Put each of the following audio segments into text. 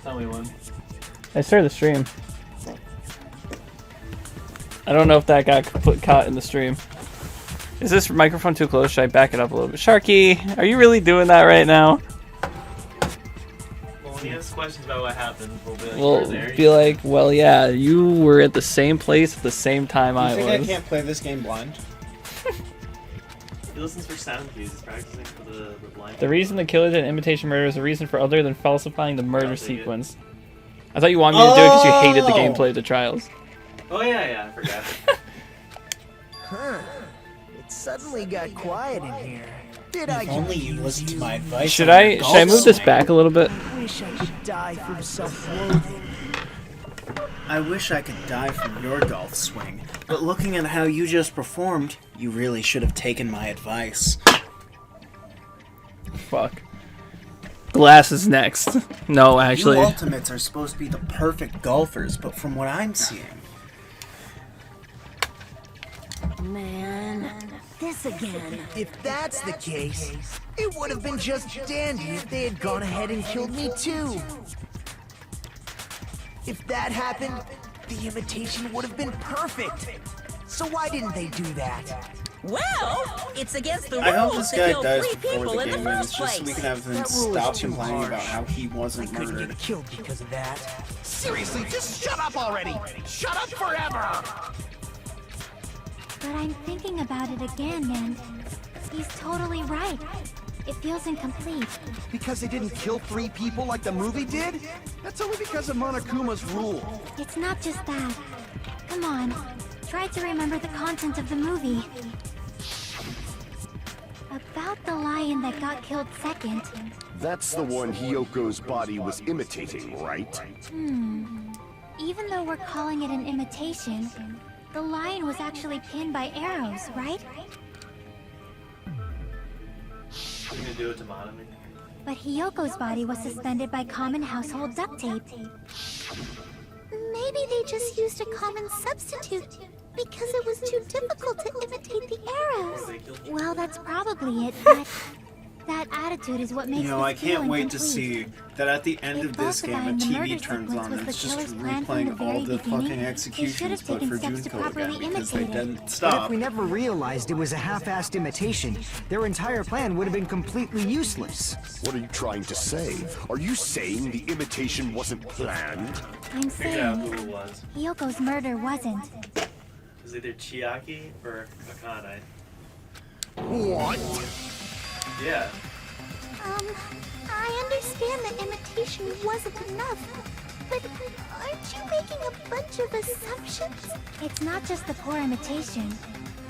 Tell me when. I started the stream. I don't know if that got caught in the stream. Is this microphone too close? Should I back it up a little bit? Sharky, are you really doing that right now? Well, when he asks questions about what happened, We'll be like, well, yeah, you were at the same place at the same time I was. You think I can't play this game blind? He listens for sound cues. He's practicing for the blind. The reason the killer did imitation murder is a reason for other than falsifying the murder sequence. I thought you wanted me to do it because you hated the gameplay of the trials. Oh yeah, I forgot. Huh. It suddenly got quiet in here. Did I only you listened to my advice. Should I move this back a little bit? I wish I could die from self-loathing. I wish I could die from your golf swing, but looking at how you just performed, you really should have taken my advice. Fuck. Glass is next. No, actually. You ultimates are supposed to be the perfect golfers, but from what I'm seeing... Man, this again. If that's the case, it would have been just dandy if they had gone ahead and killed me too. If that happened, the imitation would have been perfect. So why didn't they do that? Well, it's against the I hope rules this to guy kill dies 3 before people the in the game ends, first just so we place. can have him That rule stop is too complaining harsh. about how he wasn't I couldn't murdered. get killed because of that. Seriously, just shut up already! Shut up forever! But I'm thinking about it again, and he's totally right. It feels incomplete. Because they didn't kill 3 people like the movie did? That's only because of Monokuma's rule. It's not just that. Come on, try to remember the content of the movie. About the lion that got killed second. That's the one Hyoko's body was imitating, right? Even though we're calling it an imitation, the lion was actually pinned by arrows, right? You're gonna do it to Monomi? But Hyoko's body was suspended by common household duct tape. Maybe they just used a common substitute because it was too difficult to imitate the arrows. Well, that's probably it, but that attitude is what makes You know, this I feel can't wait to incomplete. see that at the end If of this game, a falsifying the TV murder turns sequence on was and the it's just killer's plan from the replaying very all the beginning, fucking they executions, should have but taken for steps to Junko properly again, because they imitate it. didn't But stop. if we never realized it was a half-assed imitation, their entire plan would have been completely useless. What are you trying to say? Are you saying the imitation wasn't planned? I'm Figure out saying who it was. Hyoko's murder wasn't. It was either Chiaki or Akane. What? Yeah. I understand that imitation wasn't enough, but aren't you making a bunch of assumptions? It's not just the poor imitation.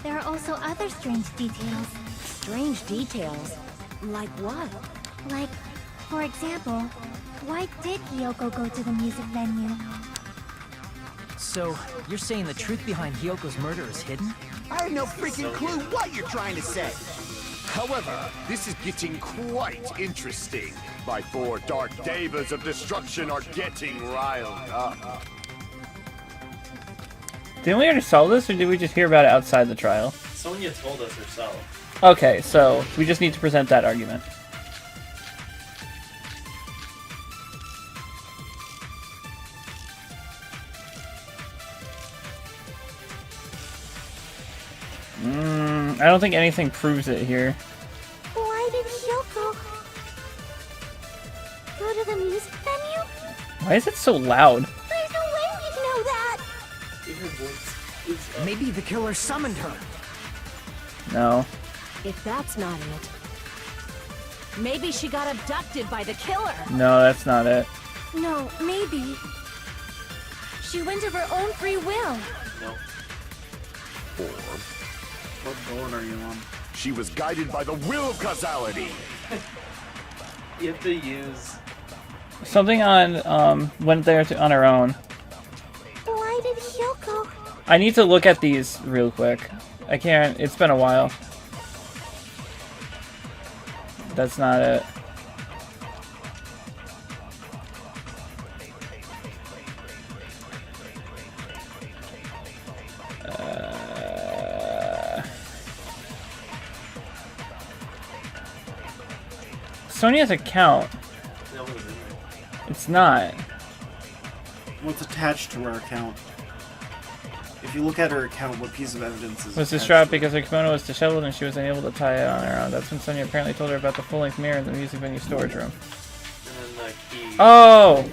There are also other strange details. Strange details? Like what? Like, for example, why did Hyoko go to the music venue? So, you're saying the truth behind Hyoko's murder is hidden? I have no freaking clue what you're trying to say. However, this is getting quite interesting. My 4 dark devas of destruction are getting riled up. Didn't we already solve this, or did we just hear about it outside the trial? Sonya told us herself. Okay, so we just need to present that argument. I don't think anything proves it here. Why did Hyoko go to the music venue? Why is it so loud? There's no way we'd know that! Maybe the killer summoned her. No. If that's not it, maybe she got abducted by the killer. No, that's not it. No, maybe. She went of her own free will. Nope. Or What board are you on? she was guided by the will of causality. You have to use... Something on, went there on her own. Why did Hyoko? I need to look at these real quick. I can't, it's been a while. That's not it. Sonya's account. That wasn't in there. It's It's not. What's attached to her account? If you look at her account, what piece of evidence is Was attached distraught to because her kimono was disheveled and she was unable to tie it on her own. That's when Sonia apparently told her about the full-length mirror in the music venue storage room. And then the key. Oh!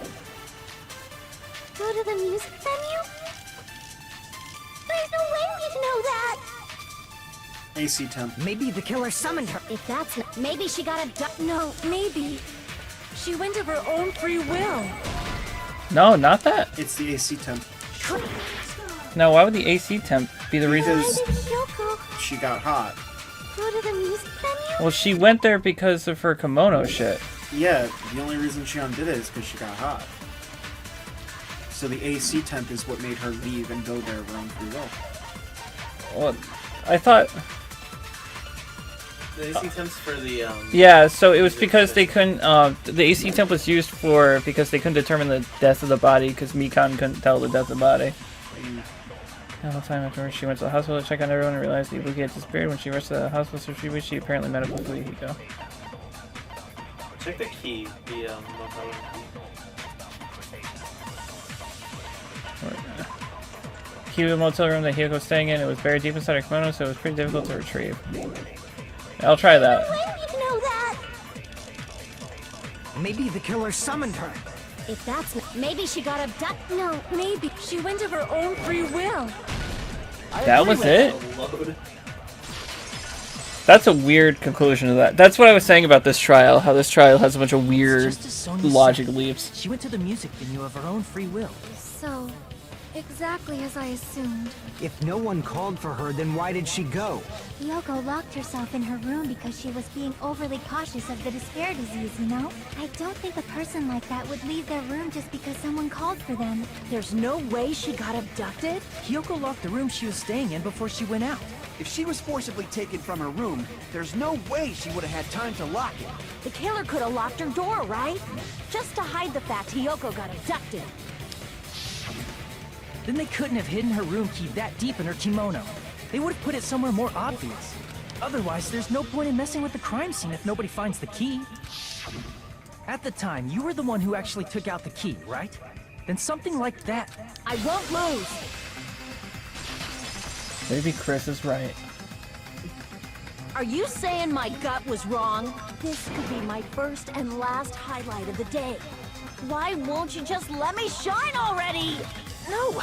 Go to the music venue? There's no way we'd know that! AC temp? Maybe the killer summoned her. If that's not, maybe she got abducted. No, maybe. She went of her own free will. No, not that. It's the AC temp. No, why would the AC temp be the reason? Because Yoko, she got hot. go to the music venue? Well, she went there because of her kimono shit. Yeah, the only reason she undid it is because she got hot. So the AC temp is what made her leave and go there of her own free will. Well, I thought... The AC temps for the Yeah, so it was because they couldn't, the AC temp was used for, because they couldn't determine the death of the body, because Mikan couldn't tell the death of the body. A little time afterwards, she went to the hospital to check on everyone and realized that Ibuki had disappeared. When she rushed to the hospital so she apparently met up with Fuyuhiko. check the key, the motel room key. Key to the motel room that Hiyoko was staying in. It was buried deep inside her kimono, so it was pretty difficult to retrieve. I'll try that. No way we'd know that! Maybe the killer summoned her. If that's not, maybe she got abducted. No, maybe. She went of her own free will. That was it? Load. That's a weird conclusion to that. That's what I was saying about this trial, how this trial has a bunch of weird Just as Sonya logic said, leaps. She went to the music venue of her own free will. So, exactly as I assumed. If no one called for her, then why did she go? Yoko locked herself in her room because she was being overly cautious of the despair disease, you know? I don't think a person like that would leave their room just because someone called for them. There's no way she got abducted? Hiyoko locked the room she was staying in before she went out. If she was forcibly taken from her room, there's no way she would have had time to lock it. The killer could have locked her door, right? Just to hide the fact Hiyoko got abducted. Then they couldn't have hidden her room key that deep in her kimono. They would have put it somewhere more obvious. Otherwise, there's no point in messing with the crime scene if nobody finds the key. At the time, you were the one who actually took out the key, right? Then something like that. I won't lose. Maybe Chris is right. Are you saying my gut was wrong? This could be my first and last highlight of the day. Why won't you just let me shine already? No,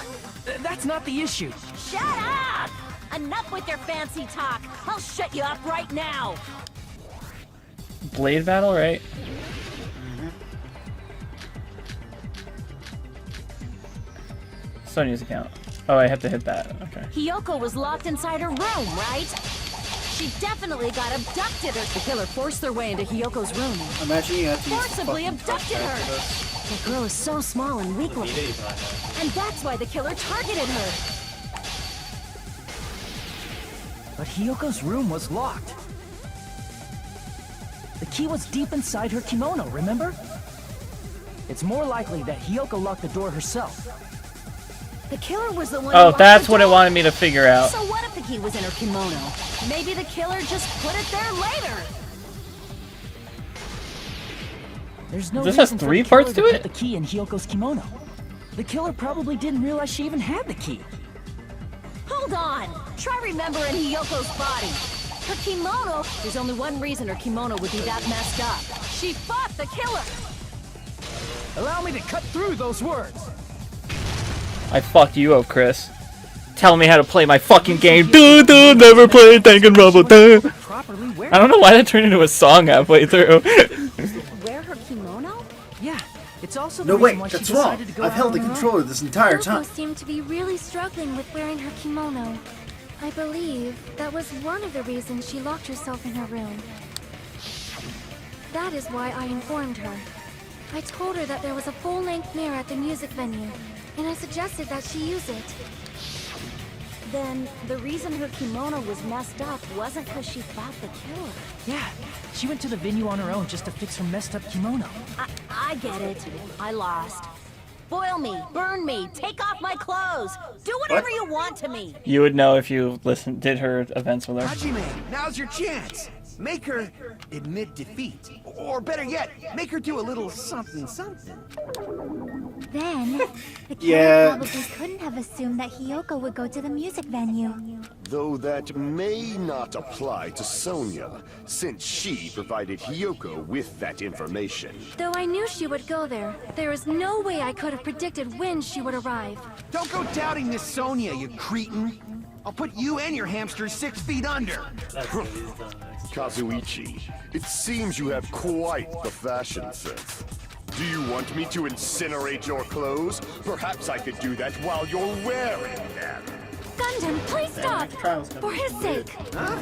that's not the issue. Shut up! Enough with your fancy talk. I'll shut you up right now. Blade battle, right? Sonya's account. Oh, I have to hit that. Okay. Hiyoko was locked inside her room, right? She definitely got abducted, or the killer forced their way into Hiyoko's room. Imagine you had to use the Forcibly fucking abducted flashback her. for this. The girl is so small and weak-looking, Media you probably have. and that's why the killer targeted her. But Hiyoko's room was locked. The key was deep inside her kimono, remember? It's more likely that Hiyoko locked the door herself. The killer was the one who Oh, locked that's the what it door. wanted me to figure out. So what if the key was in her kimono? Maybe the killer just put it there later. There's no This has reason for 3 the killer parts to put it? the key in Hiyoko's kimono. The killer probably didn't realize she even had the key. Hold on. Try remembering Hiyoko's body. Her kimono. There's only one reason her kimono would be that messed up. She fought the killer. Allow me to cut through those words. I fucked you up, Chris. Telling me how to play my fucking game. Never played Danganronpa. Properly wear. I don't know why that turned into a song halfway through. Wear her kimono? Yeah, it's also No, the reason wait, why she that's wrong. decided to go I've out held the on her own. controller this entire Yoko time. seemed to be really struggling with wearing her kimono. I believe that was one of the reasons she locked herself in her room. That is why I informed her. I told her that there was a full-length mirror at the music venue, and I suggested that she use it. Then the reason her kimono was messed up wasn't because she fought the killer. Yeah, she went to the venue on her own just to fix her messed up kimono. I get it. I lost. Boil me, burn me, take off my clothes. Do whatever you want to me. You would know if you did her events with her. Hajime, now's your chance. Make her admit defeat. Or better yet, make her do a little something something. Then, the killer Yeah. probably couldn't have assumed that Hiyoko would go to the music venue. Though that may not apply to Sonia, since she provided Hiyoko with that information. Though I knew she would go there, there is no way I could have predicted when she would arrive. Don't go doubting Miss Sonia, you cretin. I'll put you and your hamsters 6 feet under. That's what he's done next. Kazuichi, it seems you have quite the fashion sense. Do you want me to incinerate your clothes? Perhaps I could do that while you're wearing them. Gundam, please stop! trial's gonna For his sake! Huh?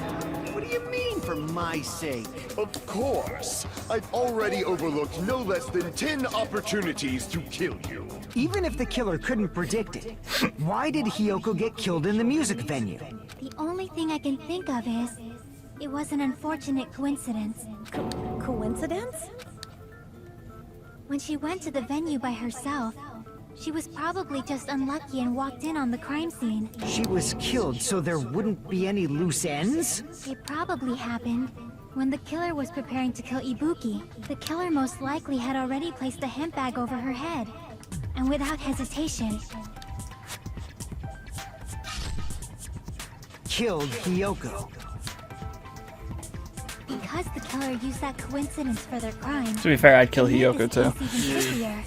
What do you mean, for my sake? Of course. I've already overlooked no less than 10 opportunities to kill you. Even if the killer couldn't predict it, why did Hiyoko get killed in the music venue? The only thing I can think of is, it was an unfortunate coincidence. Coincidence? When she went to the venue by herself, she was probably just unlucky and walked in on the crime scene. She was killed so there wouldn't be any loose ends? It probably happened when the killer was preparing to kill Ibuki. The killer most likely had already placed a hemp bag over her head. And without hesitation, Killed Hiyoko. because the killer used that coincidence for their crime. To be fair, I'd kill it made Hiyoko this too. case even trickier.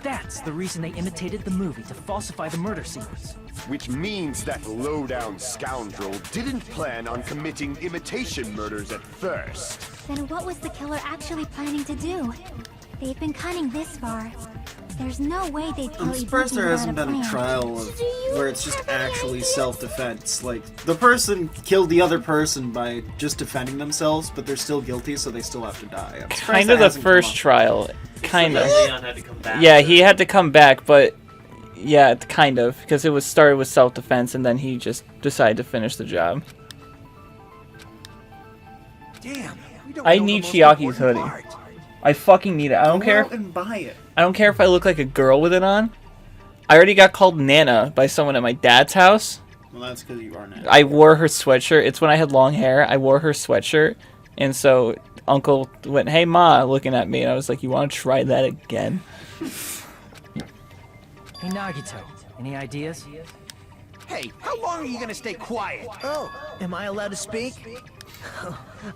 That's the reason they imitated the movie to falsify the murder scenes. Which means that low-down scoundrel didn't plan on committing imitation murders at first. Then what was the killer actually planning to do? They've been cunning this far. There's no way they'd kill I'm surprised Ibuki there without hasn't a been a plan. trial of Do you where it's just have any actually ideas? self-defense. Like, the person killed the other person by just defending themselves, but they're still guilty, so they still have to die. I'm surprised Kind that of the hasn't come first up. trial. Kind of. Leon had to come back. Yeah, he had to come back, but yeah, kind of, because it was started with self-defense, and then he just decided to finish the job. Damn. we don't I know the need most Chiaki's important hoodie. part. I fucking need it. I don't Go care. out and buy it. I don't care if I look like a girl with it on. I already got called Nana by someone at my dad's house. Well, that's because you are now. I wore her sweatshirt. It's when I had long hair. I wore her sweatshirt, and so Uncle went, "Hey, Ma," looking at me, and I was like, "You want to try that again?" Hey, Nagito, any ideas? Hey, how long are you gonna stay quiet? Oh, am I allowed to speak?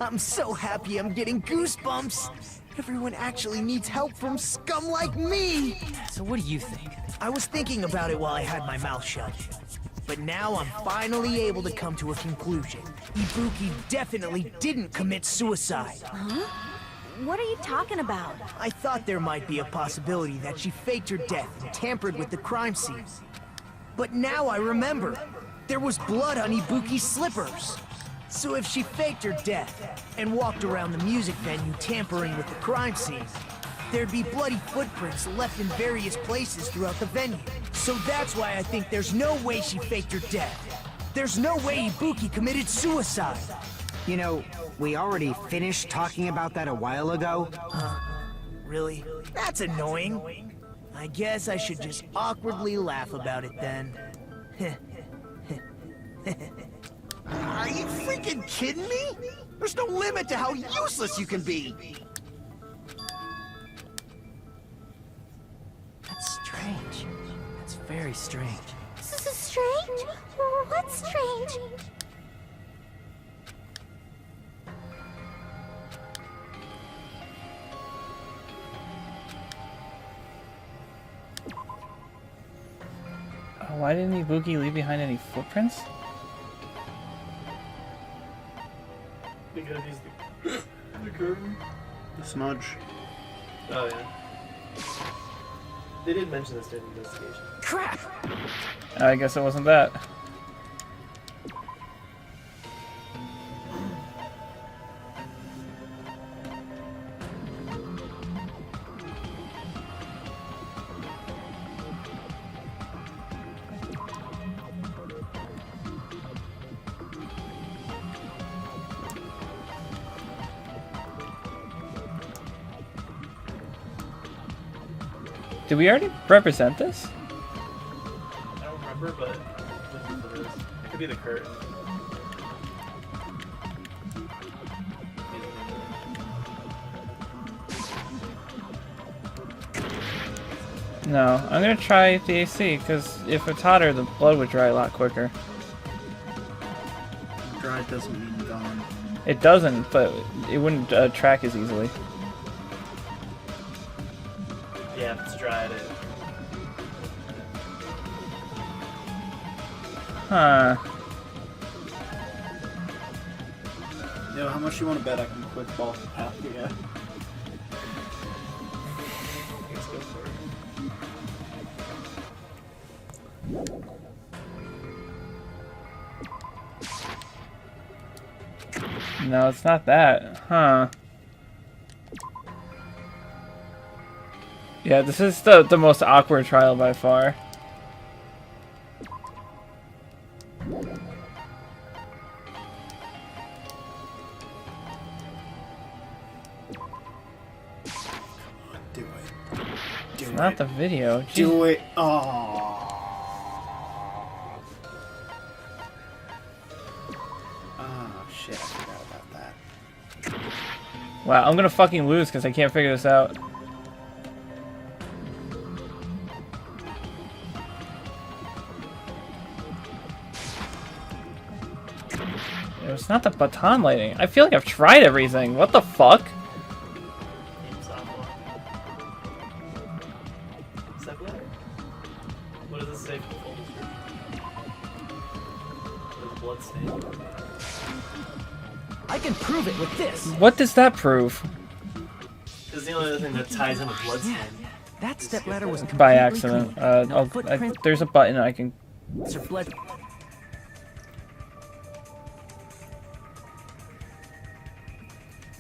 I'm so happy I'm getting goosebumps. Everyone actually needs help from scum like me. So what do you think? I was thinking about it while I had my mouth shut. But now I'm finally able to come to a conclusion. Ibuki definitely didn't commit suicide. What are you talking about? I thought there might be a possibility that she faked her death and tampered with the crime scene. But now I remember. There was blood on Ibuki's slippers. So if she faked her death and walked around the music venue tampering with the crime scene, there'd be bloody footprints left in various places throughout the venue. So that's why I think there's no way she faked her death. There's no way Ibuki committed suicide. You know, we already finished talking about that a while ago. Really? That's annoying. I guess I should just awkwardly laugh about it then. Are you freaking kidding me? There's no limit to how useless you can be. That's strange. That's very strange. This is strange? What's strange? Why didn't Ibuki leave behind any footprints? Because he's the curtain. The smudge. Oh, yeah. They did mention this during the investigation. Crap! I guess it wasn't that. Did we already represent this? I don't remember, but looking for this. It could be the curtain. No, I'm gonna try the AC, because if it's hotter, the blood would dry a lot quicker. Dry doesn't mean gone. It doesn't, but it wouldn't track as easily. Yeah, if it's dried, it. Huh. Yo, how much you want to bet I can quick ball half the guy? Let's go for it. No, it's not that. Huh. Yeah, this is the most awkward trial by far. Do it. Do It's it. not the video. Jeez. Do it. Oh. Oh shit! I forgot about that. Wow, I'm gonna fucking lose because I can't figure this out. It's not the baton lighting. I feel like I've tried everything. What the fuck? Game's awful. Step ladder? What does this say for the full description? There's a blood stain. I can prove it with this. What does that prove? This is the only other thing that ties in with blood stain. That stepladder was completely By accident. clean. No There's a button I can. footprints or blood.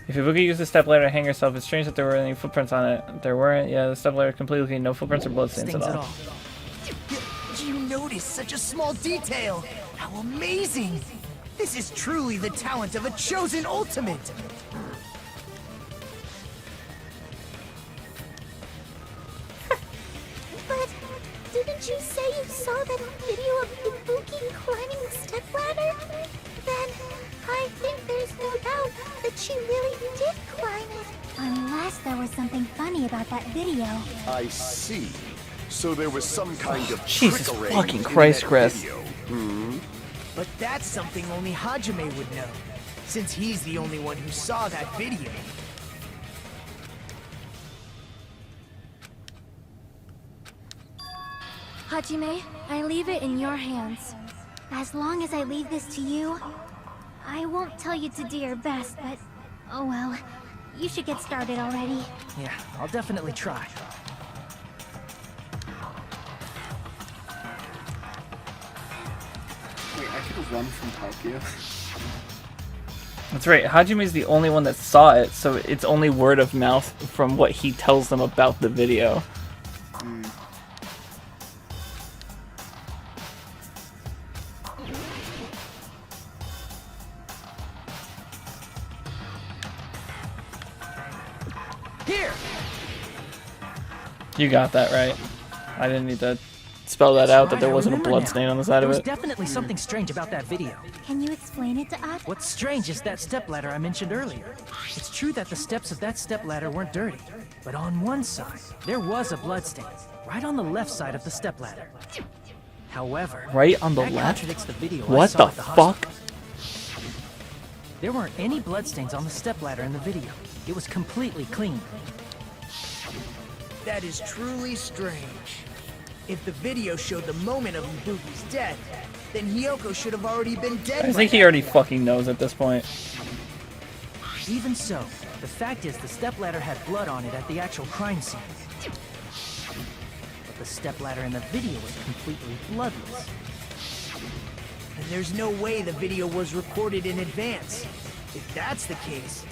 If Ibuki used the stepladder to hang herself, it's strange that there were any footprints on it. There weren't. Yeah, the stepladder completely clean. No footprints or bloodstains Stings at all. You noticed such a small detail. How amazing! This is truly the talent of a chosen ultimate. But didn't you say you saw that video of Ibuki climbing the stepladder? Then I think there's no doubt that she really did climb it. Unless there was something funny about that video. I see. So there was some kind of Jesus trick fucking arranged in Christ, that Chris. video. Hmm? But that's something only Hajime would know, since he's the only one who saw that video. Hajime, I leave it in your hands. As long as I leave this to you, I won't tell you to do your best, but oh well. You should get started already. Yeah, I'll definitely try. Wait, I could run from Tokyo. That's right. Hajime's the only one that saw it, so it's only word of mouth from what he tells them about the video. Here! You got that right. I didn't need to spell that out that there wasn't a blood stain on the side There of was it. definitely something strange about that video. Can you explain it to us? What's strange is that stepladder I mentioned earlier. It's true that the steps of that stepladder weren't dirty, but on one side, there was a bloodstain, right on the left side of the stepladder. However, Right on the that left? contradicts the video I What saw the at the hospital. fuck? There weren't any bloodstains on the stepladder in the video. It was completely clean. That is truly strange. If the video showed the moment of Ibuki's death, then Hiyoko should have already been dead. I think he already fucking knows at this point. Even so, the fact is the stepladder had blood on it at the actual crime scene. But the stepladder in the video was completely bloodless. And there's no way the video was recorded in advance. If that's the case,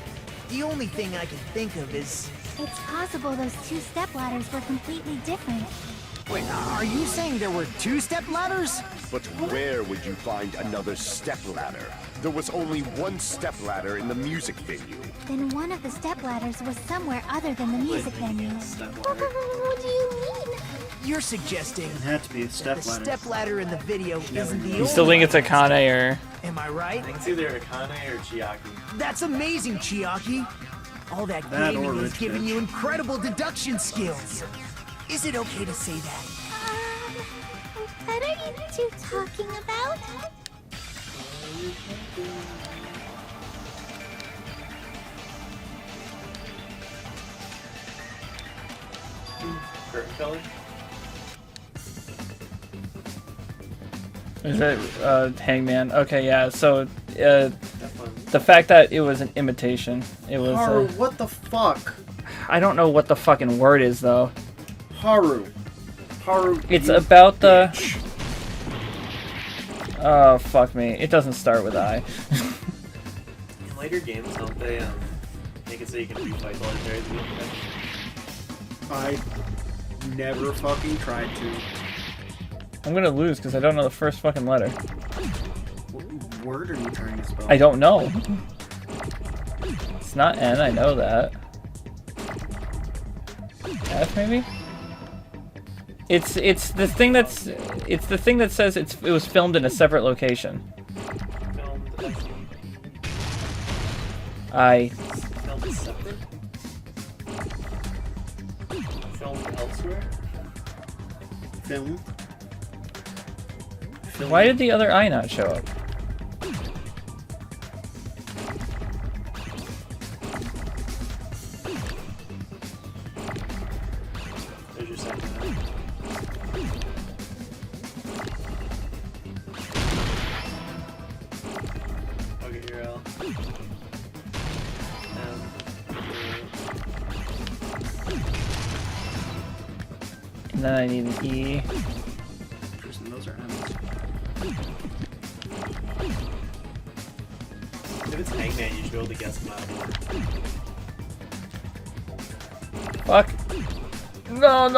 the only thing I can think of is... It's possible those two stepladders were completely different. Wait, are you saying there were two stepladders? But where would you find another stepladder? There was only one stepladder in the music venue. Then one of the stepladders was somewhere other than the music venue. Stepladder. What do you mean? You're suggesting It had to be a the stepladder. stepladder in the video isn't the only You still think it's one. Akane or... Am I I right? think it's either Akane or Chiaki. That's amazing, Chiaki. All that That gaming or has Rich given Bitch. you incredible deduction skills. Is it okay to say that? What are you two talking about? Curtain color? Is that Hangman? Okay, yeah. So the fact that it was an imitation, it was. Haru, what the fuck? I don't know what the fucking word is though. Haru. It's about the. Oh fuck me! It doesn't start with I. In later games, don't they make it so you can refight the legendaries? I never fucking tried to. I'm gonna lose because I don't know the first fucking letter. What word are you trying to spell? I don't know. It's not N, I know that. F maybe? It's the thing that says it was filmed in a separate location. I Filmed separate? Filmed elsewhere? Film. Why did the other I not show up? There's your second eye. I'll get your L. And then I need an E. Those are M's. If it's Hangman, you should be able to guess them out. Fuck. No.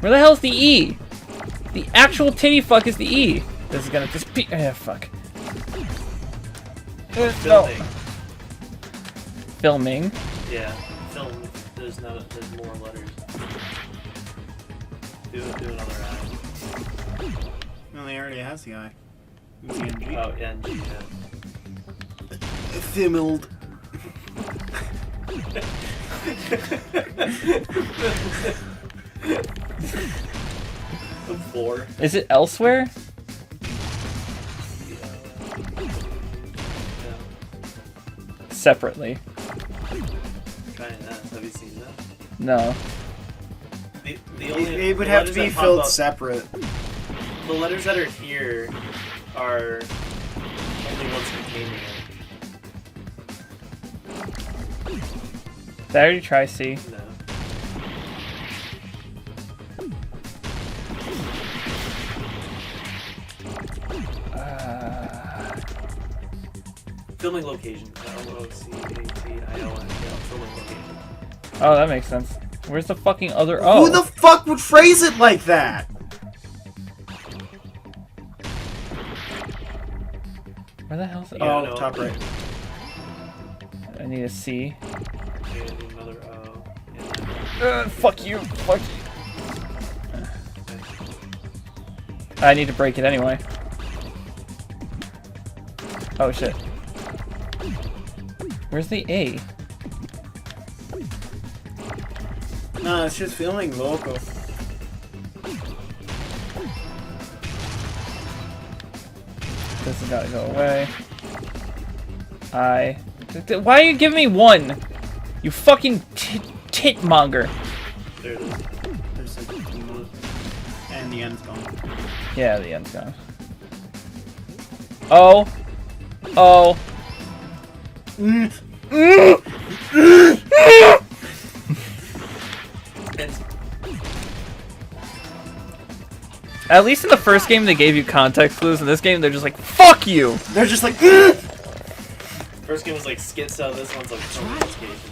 Where the hell's the E? The actual titty fuck is the E. This is gonna just be. Yeah, fuck. No. Filming. Yeah, film. There's more letters. Do another I. No, he already has the I. It's the NG. Oh, NG, yeah. Thimbled. Four. Is it elsewhere? Separately. Kinda. Have you seen that? No. The only, it would have to be filled separate. The letters that are here are only ones contained in it. Did I already try C? No. Filming location. L-O-C-A-T-I-O-N. Filming location. Oh, that makes sense. Where's the fucking other O? Who the fuck would phrase it like that? Where the hell's it? Oh, no. Top right. I need a C. Okay, I need another O. Fuck you. Fuck you. I need to break it anyway. Oh shit. Where's the A? No, it's just feeling local. This has gotta go away. Why are you giving me one? You fucking titmonger. There it is. There's like, and the end's gone. Yeah, the end's gone. Oh. Oh. At least in the first game they gave you context clues. In this game they're just like, fuck you! They're just like, First game was like schizo, this one's like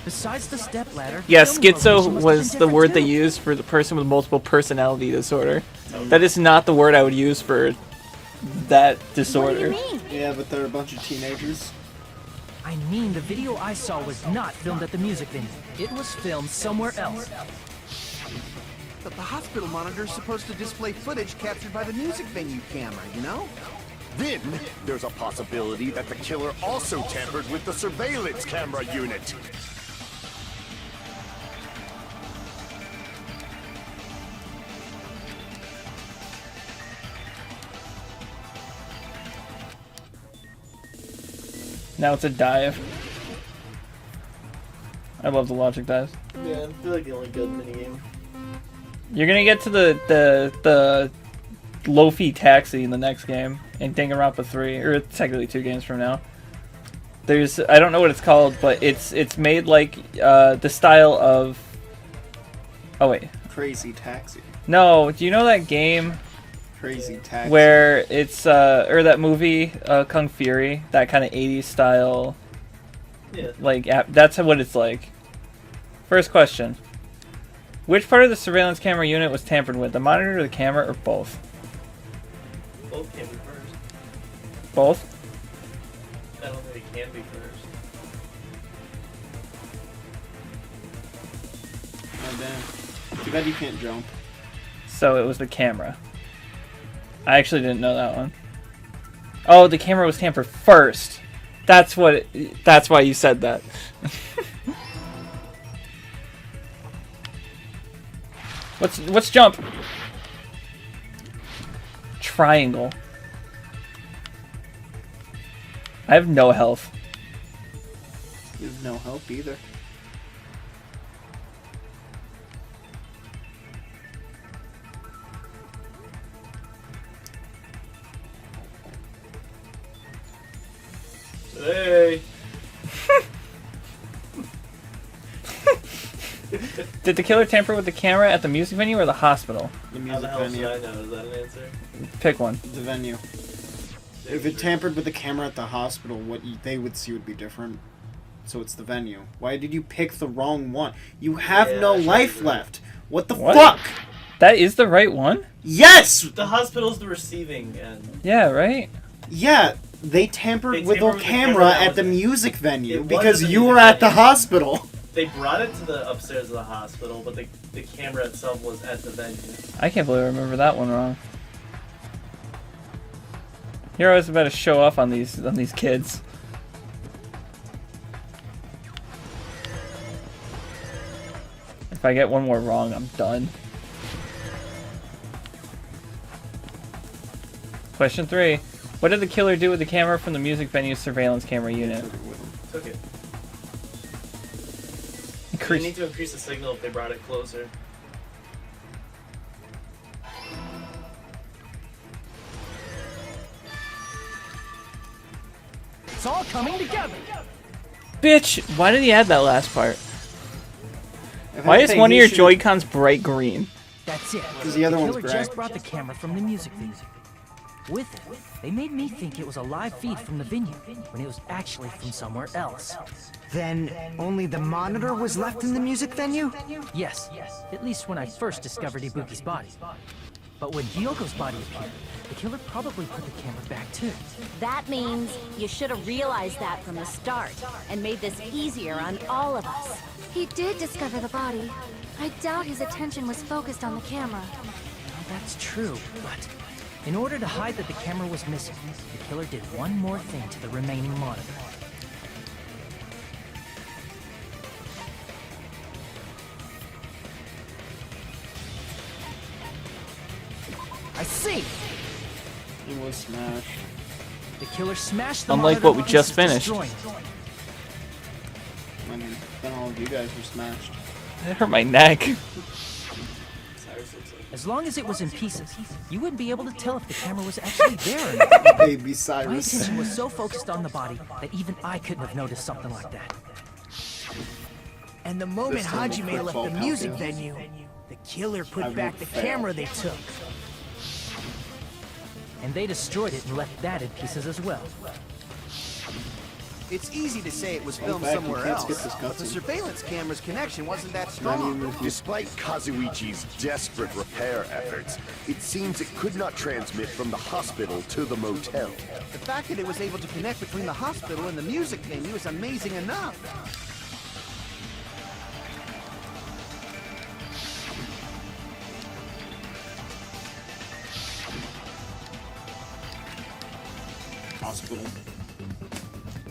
Besides the stepladder. Yeah, film schizo location must was have the been word they different, used for the person with multiple personality disorder. That is not the word I would use for that disorder. yeah, but they're a bunch of teenagers. I mean, the video I saw was not filmed at the music venue. It was filmed somewhere else. But the hospital monitor is supposed to display footage captured by the music venue camera, you know? Then, there's a possibility that the killer also tampered with the surveillance camera unit. Now it's a dive. I love the logic dives. Yeah, I feel like the only good minigame. You're gonna get to the Lofi taxi in the next game in Danganronpa 3, or technically 2 games from now. There's I don't know what it's called, but it's made like the style of. Oh wait. Crazy Taxi. No, do you know that game? Crazy Taxi. Where it's or that movie Kung Fury, that kind of 80s style. Yeah. Like that's what it's like. First question. Which part of the surveillance camera unit was tampered with? The monitor, the camera, or both? Both can be first. Both? I don't think it can be first. Oh damn. Too bad you can't jump. So it was the camera. I actually didn't know that one. Oh, the camera was tampered first. That's what. That's why you said that. What's jump? Triangle. I have no health. You have no help either. Hey. Did the killer tamper with the camera at the music venue or the hospital? The How music the hell venue. should I know? Is that an answer? Pick one. The venue. If it tampered with the camera at the hospital, they would see would be different. So it's the venue. Why did you pick the wrong one? You have Yeah, no I life agree. left. What the What? fuck? That is the right one? Yes! The hospital's the receiving end. Yeah, right? Yeah, they tampered They with tampered the with the camera camera that at was the it. music venue It was because at the you music were at the venue. hospital. They brought it to the upstairs of the hospital, but the camera itself was at the venue. I can't believe I remember that one wrong. You're always about to show off on these kids. If I get one more wrong, I'm done. Question 3. What did the killer do with the camera from the music venue's surveillance camera unit? Took it. They Increase. need to increase the signal if they brought it closer. It's all coming together. Bitch, why did he add that last part? If Why is anything, one of he your should- Joy-Cons bright green? That's it. 'Cause the other one's killer gray. just brought the camera from the music venue. With it, they made me think it was a live feed from the venue, when it was actually from somewhere else. Then only the monitor was left in the music venue? Yes, at least when I first discovered Ibuki's body. But when Hyogo's body appeared, the killer probably put the camera back too. That means you should have realized that from the start and made this easier on all of us. He did discover the body. I doubt his attention was focused on the camera. Well, that's true, but in order to hide that the camera was missing, the killer did one more thing to the remaining monitor. I see! It was smashed. The killer smashed the Unlike monitor what we to just pieces, finished. destroying it. I mean, then all of you guys were smashed. It hurt my neck. As long as it was in pieces, you wouldn't be able to tell if the camera was actually there or not. Baby My Cyrus. attention was so focused on the body that even I couldn't have noticed something like that. And the moment This time Hajime we'll left quit the ball music count. venue, the killer put I back would the fail. camera they took. And they destroyed it and left that in pieces as well. It's easy to say it was filmed back, you somewhere can't else, skip this but the cutscene. surveillance camera's connection wasn't that Not even strong. if you- Despite Kazuichi's desperate repair efforts, it seems it could not transmit from the hospital to the motel. The fact that it was able to connect between the hospital and the music venue is amazing enough. Hospital.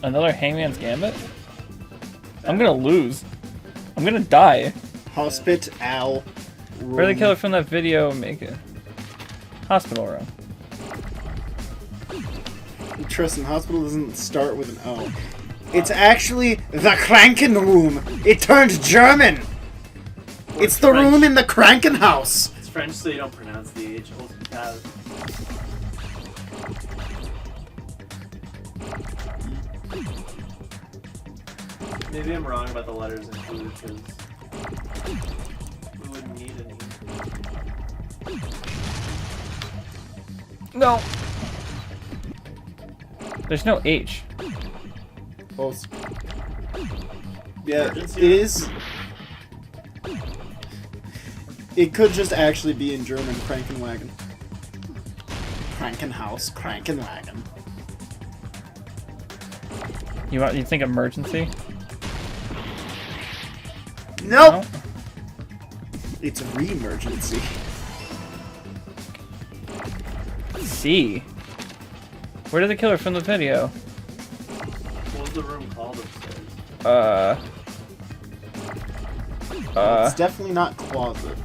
Another Hangman's Gambit? I'm gonna lose. I'm gonna die. Hospital. Where the killer from that video make it? Hospital room. Tristan, hospital doesn't start with an O. It's actually the Kranken room. It turned German. Or It's the French. room in the Krankenhaus. It's French, so you don't pronounce the H. Maybe I'm wrong about the letters in food, because we wouldn't need any. No. There's no H. Oh. Yeah, it Emergency is. It could just actually be in German, Krankenwagen. Krankenhaus, Krankenwagen. You think emergency? Nope! No? It's a re-emergency. C. Where did they kill her from the video? What was the room called upstairs? It's definitely not closet.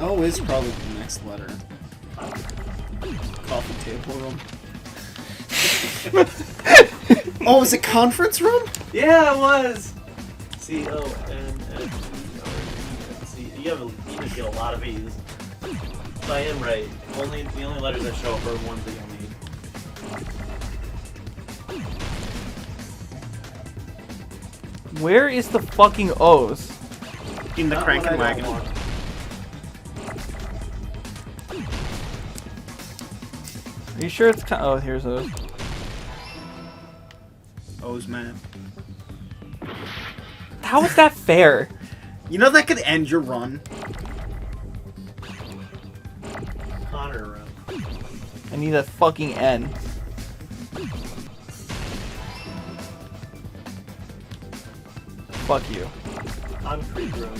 Oh, it's probably the next letter. Coffee table room. Oh, is it conference room? Yeah, it was! C-O-N-F-E-R-E-N-C. You need to get a lot of E's. But I am right. The only letters that show up are ones that you'll need. Where is the fucking O's? In the Not what I don't Krankenwagen. want. Are you sure it's oh, here's O's. O's man. How is that fair? You know that could end your run. Connor room. I need a fucking N. Fuck you. Concrete room.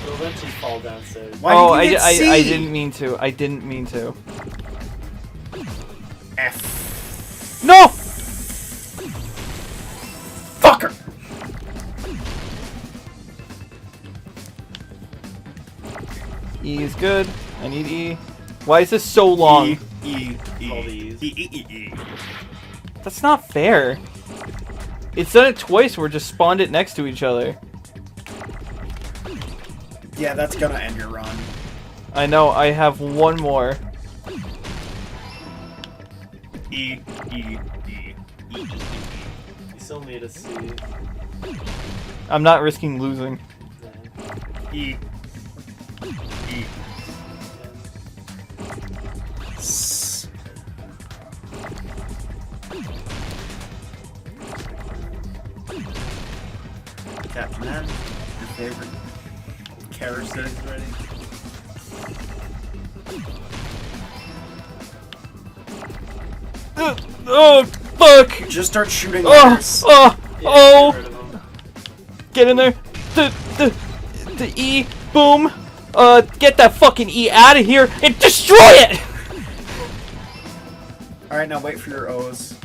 It'll eventually fall downstairs. Why Oh, did you get C? I didn't mean to. I didn't mean to. F. No! Fucker! E is good. I need E. Why is this so long? E, E, All E, these. E, E, E, E. That's not fair. It's done it twice where it just spawned it next to each other. Yeah, that's gonna end your run. I know, I have one more. E, E, E, E, E. You still need a C. I'm not risking losing. E. E. S. Captain N, your favorite character. C's ready. Oh, fuck! Just start shooting Oh, letters. oh, Yeah, oh! get rid of them. Get in there! The E, boom! Get that fucking E out of here and destroy it! Alright, now wait for your O's.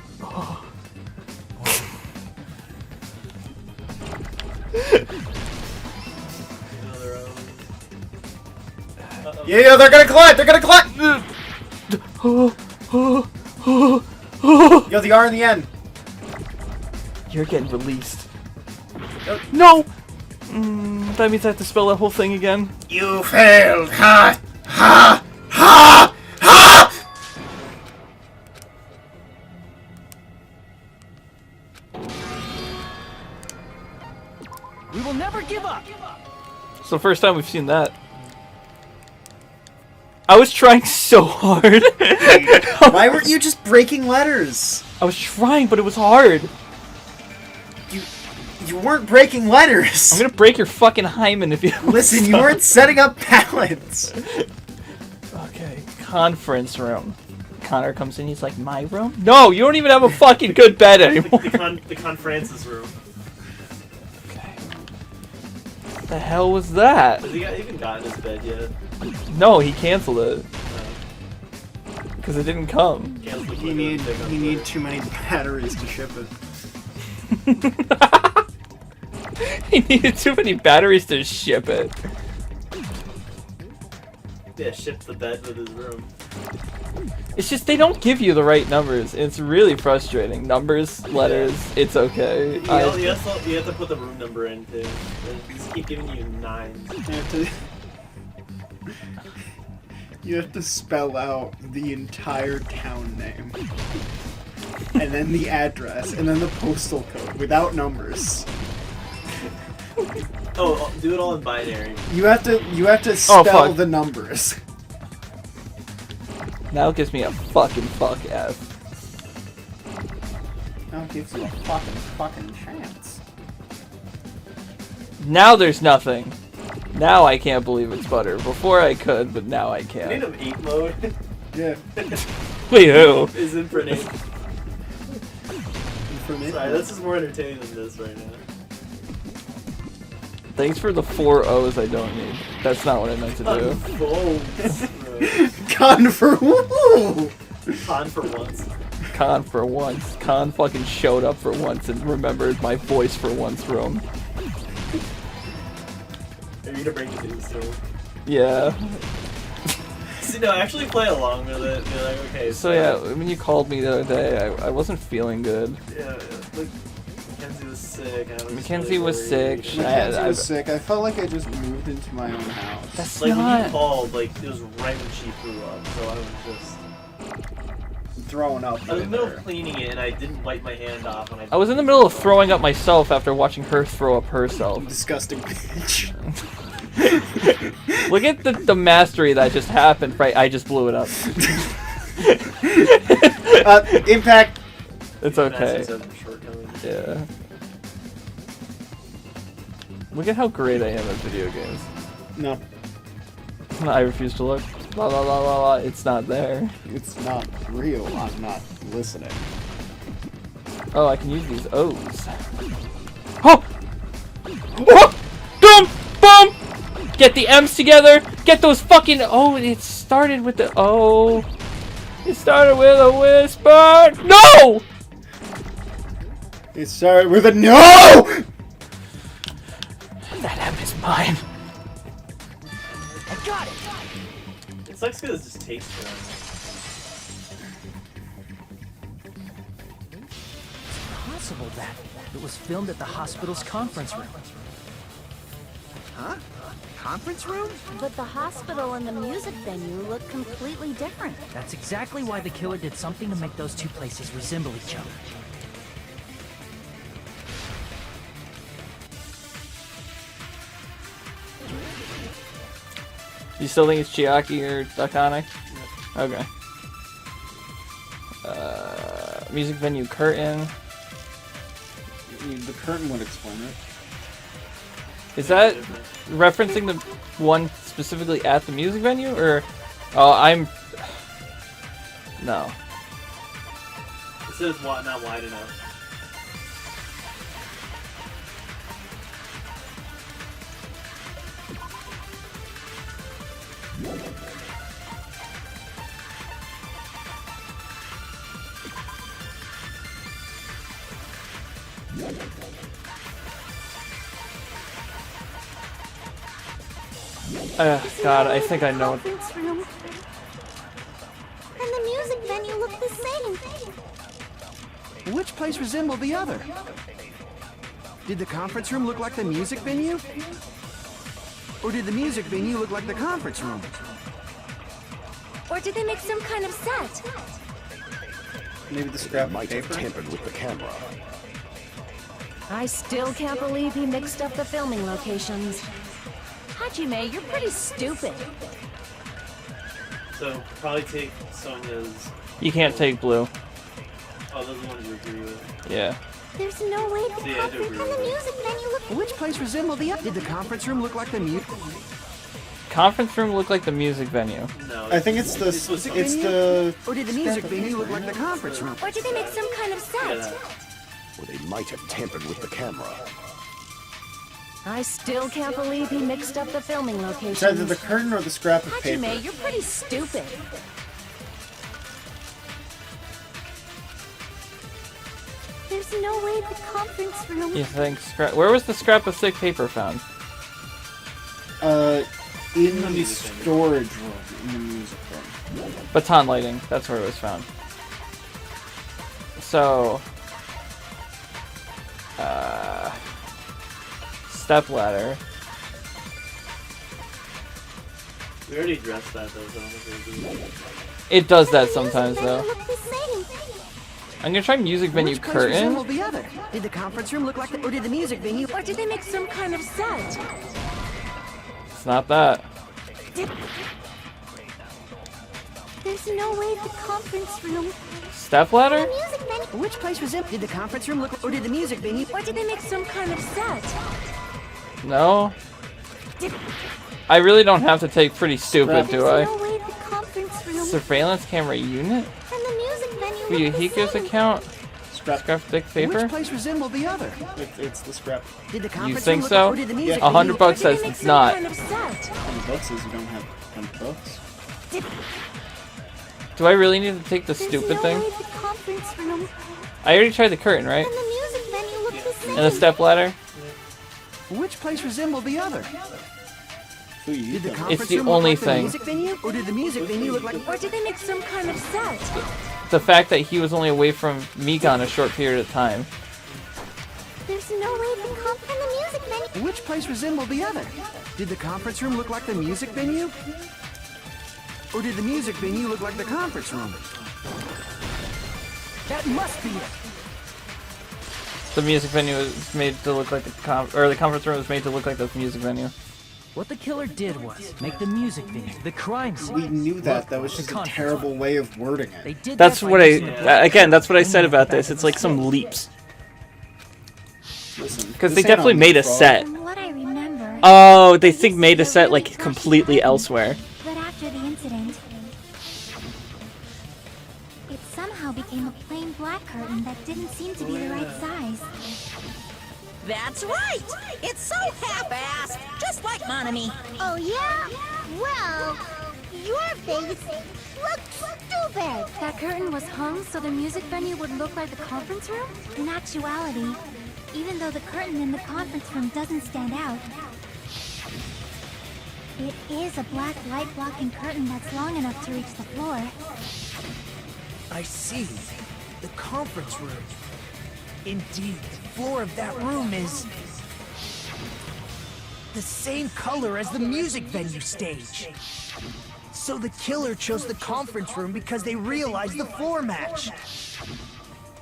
Another O. Uh-oh. Yeah, they're gonna collide! They're gonna collide! Yo, the R and the N. You're getting released. No! That means I have to spell that whole thing again. You failed! Ha! Ha! Ha! Ha! We will never give up. It's the first time we've seen that. I was trying so hard. Why weren't you just breaking letters? I was trying, but it was hard. You weren't breaking letters. I'm gonna break your fucking hymen if you don't Listen, you stop. weren't setting up pallets. Okay, conference room. Connor comes in, he's like, my room? No, you don't even have a fucking good bed anymore. The conference's room. Okay. What the hell was that? Has he even gotten his bed yet? No, he canceled it. Because it didn't come. Canceled He the need too many batteries to ship it. He needed too many batteries to ship it. Yeah, shipped the bed with his room. It's just they don't give you the right numbers. It's really frustrating. Numbers, letters, it's okay. You have to put the room number in too. They just keep giving you 9s. You have to spell out the entire town name. And then the address, and then the postal code, without numbers. Oh, do it all in binary. You have to spell the numbers. Now it gives me a fucking F. Now it gives you a fucking chance. Now there's nothing. Now I can't believe it's butter. Before I could, but now I You can't. need an 8 mode. Yeah. Wait, who? Is infinite. Sorry, this is more entertaining than this right now. Thanks for the 4 O's I don't need. That's not what I meant to do. Con for woo! Con for once. Con for once. Con fucking showed up for once and remembered my voice for once room. Are you gonna break the news too? Yeah. See, no, actually play along with it. Be like, okay. So yeah, when you called me the other day, I wasn't feeling good. Yeah, like Mackenzie was sick. Mackenzie was sick. Mackenzie was sick. I felt like I just moved into my own house. That's like not... when you called, like it was right when she threw up, so I was just throwing up. I was in the middle of cleaning it, and I didn't wipe my hand off. And I was in the middle of throwing up myself after watching her throw up herself. Disgusting bitch. Look at the mastery that just happened. Right, I just blew it up. Impact. It's okay. Yeah. Look at how great I am at video games. No. I refuse to look. La la la la la. It's not there. It's not real. I'm not listening. Oh, I can use these O's. Oh! Oh! Boom! Boom! Get the M's together! Get those fucking... Oh, it started with the... Oh... It started with a whisper... No! It started with a no! That M is mine. I got it! It sucks because it just takes forever. It's possible that it was filmed at the hospital's conference room. Huh? Conference room? But the hospital and the music venue look completely different. That's exactly why the killer did something to make those two places resemble each other. You still think it's Chiaki or Dakane? Okay. Music venue curtain. The curtain would explain it. Is that referencing the one specifically at the music venue, or... Oh, I'm... No. It says not wide enough. God, I think I know. Conference room. And the music venue look the same. Which place resembled the other? Did the conference room look like the music venue? Or did the music venue look like the conference room? Or did they make some kind of set? Maybe the scrap Might have paper. tampered with the camera. I still can't believe he mixed up the filming locations. Hajime, you're pretty stupid. So probably take Sonya's. You can't take blue. Oh, those are the ones you agree with. Yeah. There's no way the See, I do conference agree and the with music venue look. Which place resembled the other? Did the conference room look like the music? Conference room looked like the music venue. No. I think it's the. It's the. Or did the music venue look like the conference room? Or did they make some kind of set? Yeah. Or they might have tampered with the camera. I still can't believe he mixed up the filming It's either locations. the curtain or the scrap of paper. Hajime, you're pretty stupid. There's no way the conference room. You think scrap? Where was the scrap of thick paper found? In the storage room, in the music room. Baton lighting. That's where it was found. So, step ladder. We already addressed that though, so I don't think we'll do it. It does that sometimes though. I'm gonna try music venue Which place resemble curtain. the other? Did the conference room look like the, or did the music venue? Or did they make some kind of set? It's not that. There's no way the conference room. Step ladder? Music venue. Which place resemble? Did the conference room look, or did the music venue? Or did they make some kind of set? No. I really don't have to take pretty stupid, do I? There's no way the conference room. Surveillance camera unit? And the music venue. For look the Yuhiko's same. account? Scrap. Scrap thick paper? Which place resemble the other? It's the scrap. Did the conference think room so? look, or did the music Yeah. venue? $100 Or did says they make it's some not. kind of set? How many books is you don't have 100 books? Do I really need to take the There's stupid no thing? way the conference room. I already tried the curtain, right? And the music venue look the same. And the step ladder? Which place resemble the other? Did the conference It's the room look only like thing. the music venue, or did the music venue look like? Or did they make some kind of set? The fact that he was only away from Mikan a short period of time. There's no way the conference and the music venue. Which place resemble the other? Did the conference room look like the music venue, or did the music venue look like the conference room? That must be it. The music venue was made to look like the conference room was made to look like the music venue. What the killer did was make the music venue, the crime scene. We knew that. That was The just a conference terrible way of wording They it. did That's that by what using the again, that's what I said in the about back this. of It's the like some story. leaps. Listen, Because this they ain't definitely on made a Leapfrog. set. From what I remember. Oh, they think made a set like completely elsewhere. But after the incident, it somehow became a plain black curtain that didn't seem to be the right size. That's right! It's so half-assed, just like Monami. Oh yeah? Well, your face looks stupid. That curtain was hung so the music venue would look like the conference room? In actuality, even though the curtain in the conference room doesn't stand out, it is a black light blocking curtain that's long enough to reach the floor. I see. The conference room. Indeed, the floor of that room is the same color as the music venue stage. So the killer chose the conference room because they realized the floor match.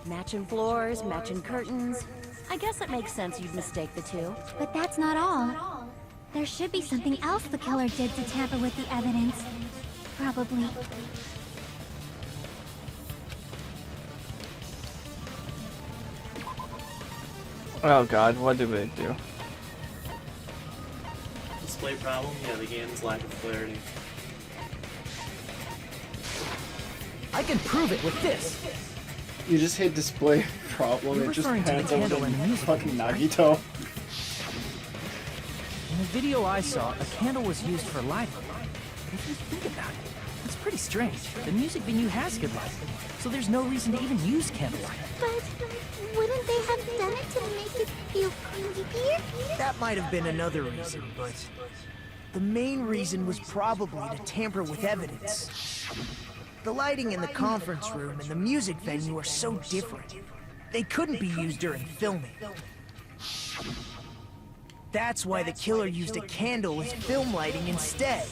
Matching floors, matching curtains. I guess it makes sense you'd mistake the two. But that's not all. There should be something else the killer did to tamper with the evidence. Probably. Oh god, what did they do? Display problem? Yeah, the game's lack of clarity. I can prove it with this. You just hit display problem. You're It just referring to the pans over candle to in the music fucking video, right? Nagito. In the video I saw, a candle was used for lighting. If you think about it, it's pretty strange. The music venue has good lighting, so there's no reason to even use candlelight. But wouldn't they have done it to make it feel creepier? That might have been another reason, but the main reason was probably to tamper with evidence. The lighting in the conference room and the music venue are so different. They couldn't be used during filming. That's why the killer used a candle as film lighting instead.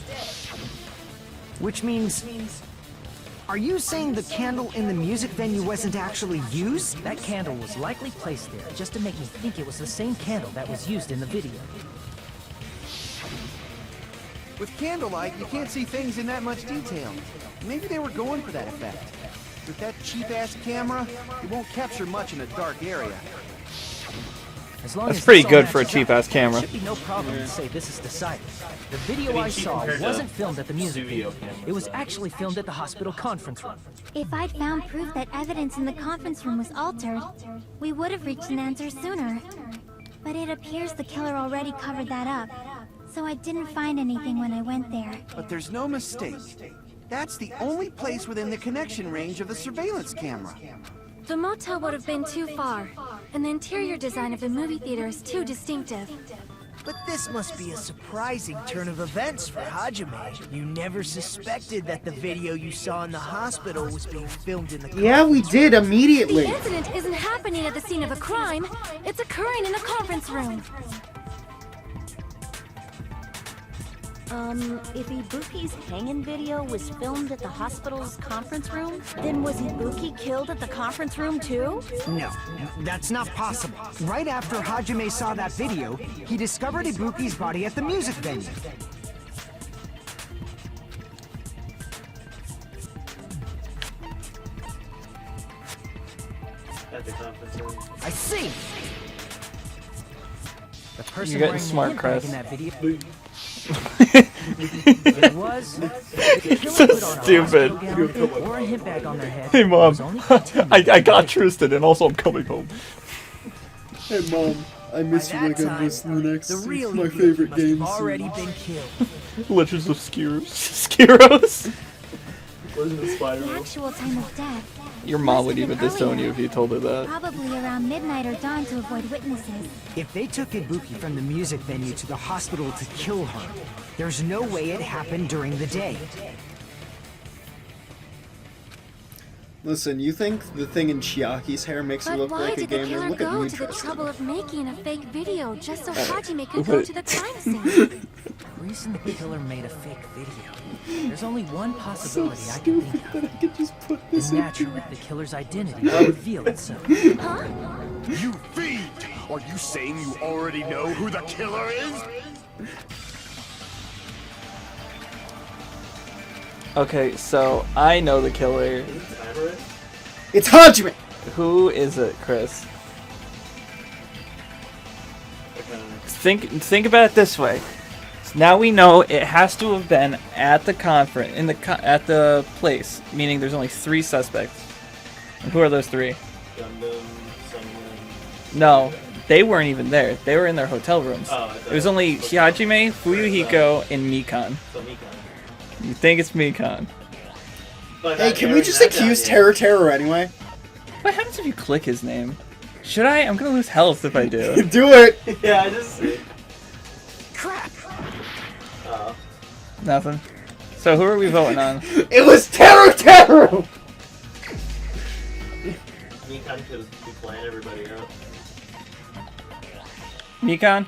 Which means, are you saying the candle in the music venue wasn't actually used? That candle was likely placed there just to make me think it was the same candle that was used in the video. With candlelight, you can't see things in that much detail. Maybe they were going for that effect. With that cheap-ass camera, it won't capture much in a dark area. As long That's as pretty this all good for a matches cheap-ass up, camera. Should be no problem to say this is decided. The video I mean, I cheap saw compared to wasn't filmed at the music studio video. cameras, It was though. actually filmed at the hospital conference room. If I'd found proof that evidence in the conference room was altered, we would have reached an answer sooner. But it appears the killer already covered that up, so I didn't find anything when I went there. But there's no mistake. That's the only place within the connection range of the surveillance camera. The motel would have been too far, and the interior design of the movie theater is too distinctive. But this must be a surprising turn of events for Hajime. You never suspected that the video you saw in the hospital was being filmed in the Yeah, we did immediately. The incident isn't happening at the scene of a crime. It's occurring in a conference room. If Ibuki's hanging video was filmed at the hospital's conference room, then was Ibuki killed at the conference room too? No, that's not possible. Right after Hajime saw that video, he discovered Ibuki's body at the music venue. At the conference room. I see. The person You're getting wearing smart, the handbag Chris. in that video. It was. The killer So put on a stupid. hospital gown or a hint bag on their head. Hey, It Mom. was only continued. I got Tristan, and also I'm coming home. Hey, Mom. I miss you By like that I miss time, Linux. the real It's my Ibuki favorite must have game already series. been killed. Legends of Skyros. Wasn't the spider? The actual time of death. Your mom must would have even been disown you earlier. if you told her that. Probably around midnight or dawn to avoid witnesses. If they took Ibuki from the music venue to the hospital to kill her, there's no way it happened during the day. Listen, you think the thing in Chiaki's hair makes her But look why like a did the gamer? killer Look at go me, to the Tristan. trouble of making a fake video just so Hajime could go to the crime scene? The reason the killer made a fake video. There's only one possibility I can think of. That I could just put this And in. naturally, the killer's identity will reveal itself. You fiend! Are you saying you already know who the killer is? Okay, so I know the killer. It's Hajime! Who is it, Chris? Think about it this way. Now we know it has to have been at the conference, at the place, meaning there's only 3 suspects. And who are those 3? Gundam, someone. No, they weren't even there. They were in their hotel rooms. Oh, It was only Hajime, Fuyuhiko, and Mikan. So Mikan. You think it's Mikan? But Hey, that can we Aaron just had that accuse yet. Terror anyway? What happens if you click his name? Should I? I'm gonna lose health if I do. Do it! Yeah, I just. Crap! Nothing. So who are we voting on? It was Terror! Mikan could be playing everybody out. Mikan?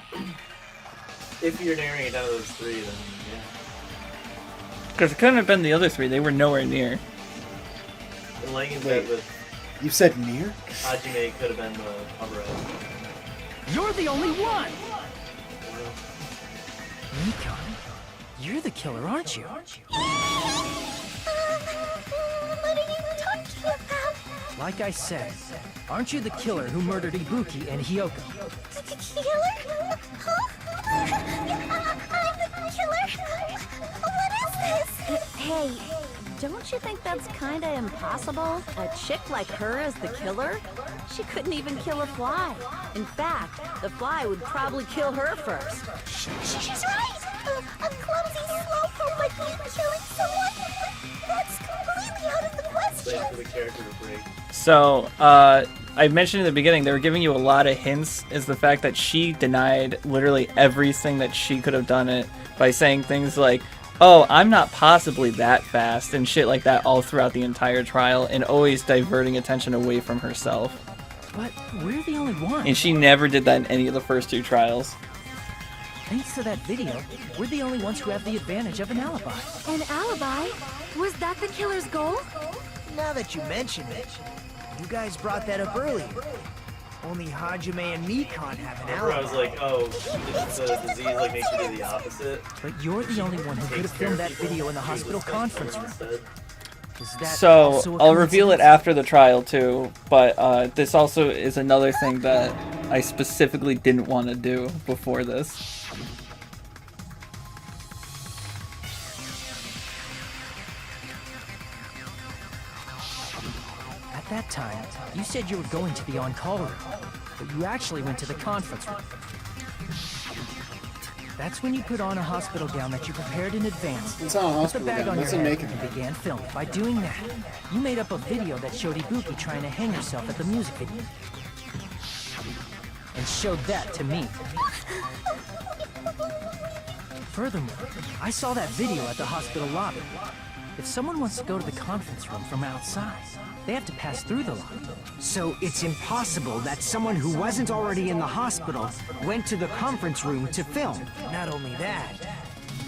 If you're narrowing it down to those 3, then yeah. Because it couldn't have been the other 3. They were nowhere near. And laying in Wait. bed with You said near? Hajime could have been the cover-up. You're the only one! Mikan, you're the killer, aren't you? What are you talking about? Like I said, aren't you the killer who murdered Ibuki and Hyoko? The killer? Huh? I'm the killer? What is this? Hey, don't you think that's kinda impossible? A chick like her as the killer? She couldn't even kill a fly. In fact, the fly would probably kill her first. She's right! A clumsy slowpoke like you killing someone? That's completely out of the question! Waiting for the character to break. So, I mentioned in the beginning, they were giving you a lot of hints, is the fact that she denied literally everything that she could have done it by saying things like, oh, I'm not possibly that fast, and shit like that all throughout the entire trial, and always diverting attention away from herself. But we're the only one. And she never did that in any of the first 2 trials. Thanks to that video, we're the only ones who have the advantage of an alibi. An alibi? Was that the killer's goal? Now that you mention it, you guys brought that up earlier. Only Hajime and Mikan have an Remember, I alibi. was like, oh, if the disease like makes you do the opposite. But you're the only one who could have filmed that video in the hospital conference room. Instead. Is that So, also a I'll reveal it coincidence? after the trial too, but this also is another thing that I specifically didn't want to do before this. At that time, you said you were going to the on-call room, but you actually went to the conference room. That's when you put on a hospital gown that you prepared in advance. It's not a Put the hospital bag gown, on your that's a head makeup and gown. began filming. By doing that, you made up a video that showed Ibuki trying to hang herself at the music video. And showed that to me. Furthermore, I saw that video at the hospital lobby. If someone wants to go to the conference room from outside, they have to pass through the lobby. So it's impossible that someone who wasn't already in the hospital went to the conference room to film. Not only that,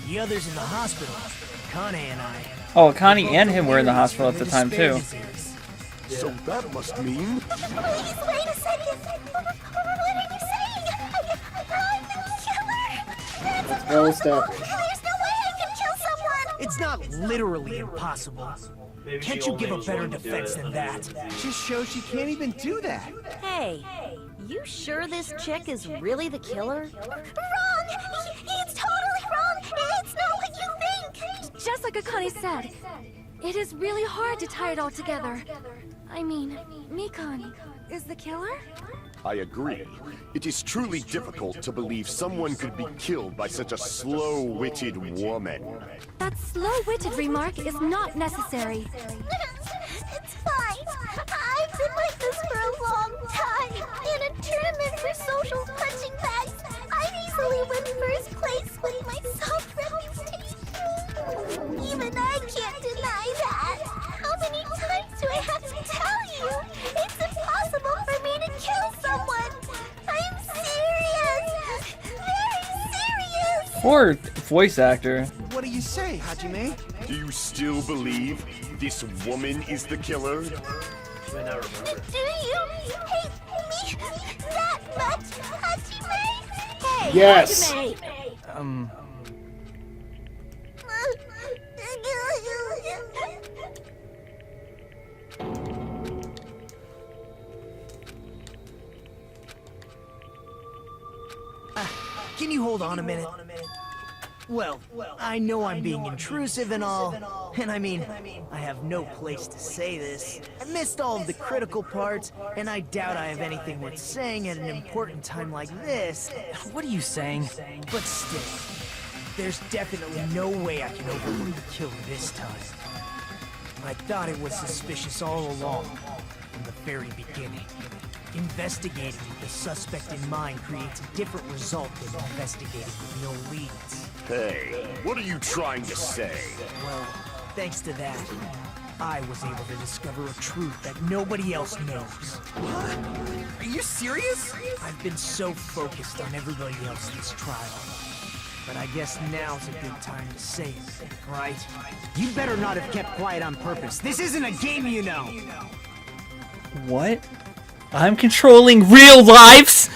the others in the hospital, Kane and I. Oh, Connie and him were in the hospital at the time too. So that must mean... Please, wait a second. What are you saying? I'm the killer? That's Well established. There's no way I can kill someone. It's not literally impossible. Maybe Can't she you give a only better wanted to do defense it than that? Just shows she can't even do that. Hey, you sure this chick is really the killer? Wrong! It's totally wrong! It's not what you think! Just like Akane said, it is really hard to tie it all together. I mean, Mikan is the killer? I agree. It is truly difficult to believe someone could be killed by such a slow-witted woman. That slow-witted remark is not necessary. It's fine. I've been like this for a long time. In a tournament for social punching bags, I'd easily win first place with my soft reputation. Even I can't deny that. How many times do I have to tell you? It's impossible for me to kill someone. I'm serious. Very serious. Poor voice actor. What do you say, Hajime? Do you still believe this woman is the killer? You may not remember. Do you hate me that much, Hajime? Hey, Yes. Hajime! Can you hold on a minute? Well, I know I'm being intrusive and all, and I mean, I have no place to say this. I missed all of the critical parts, and I doubt I have anything worth saying at an important time like this. What are you saying? But still, there's definitely no way I can overlook the killer this time. I thought it was suspicious all along, from the very beginning. Investigating with the suspect in mind creates a different result than investigating with no leads. Hey, what are you trying to say? Well, thanks to that, I was able to discover a truth that nobody else knows. What? Are you serious? I've been so focused on everybody else this trial. But I guess now's a good time to say it, right? You better not have kept quiet on purpose. This isn't a game, you know. What? I'm controlling real lives?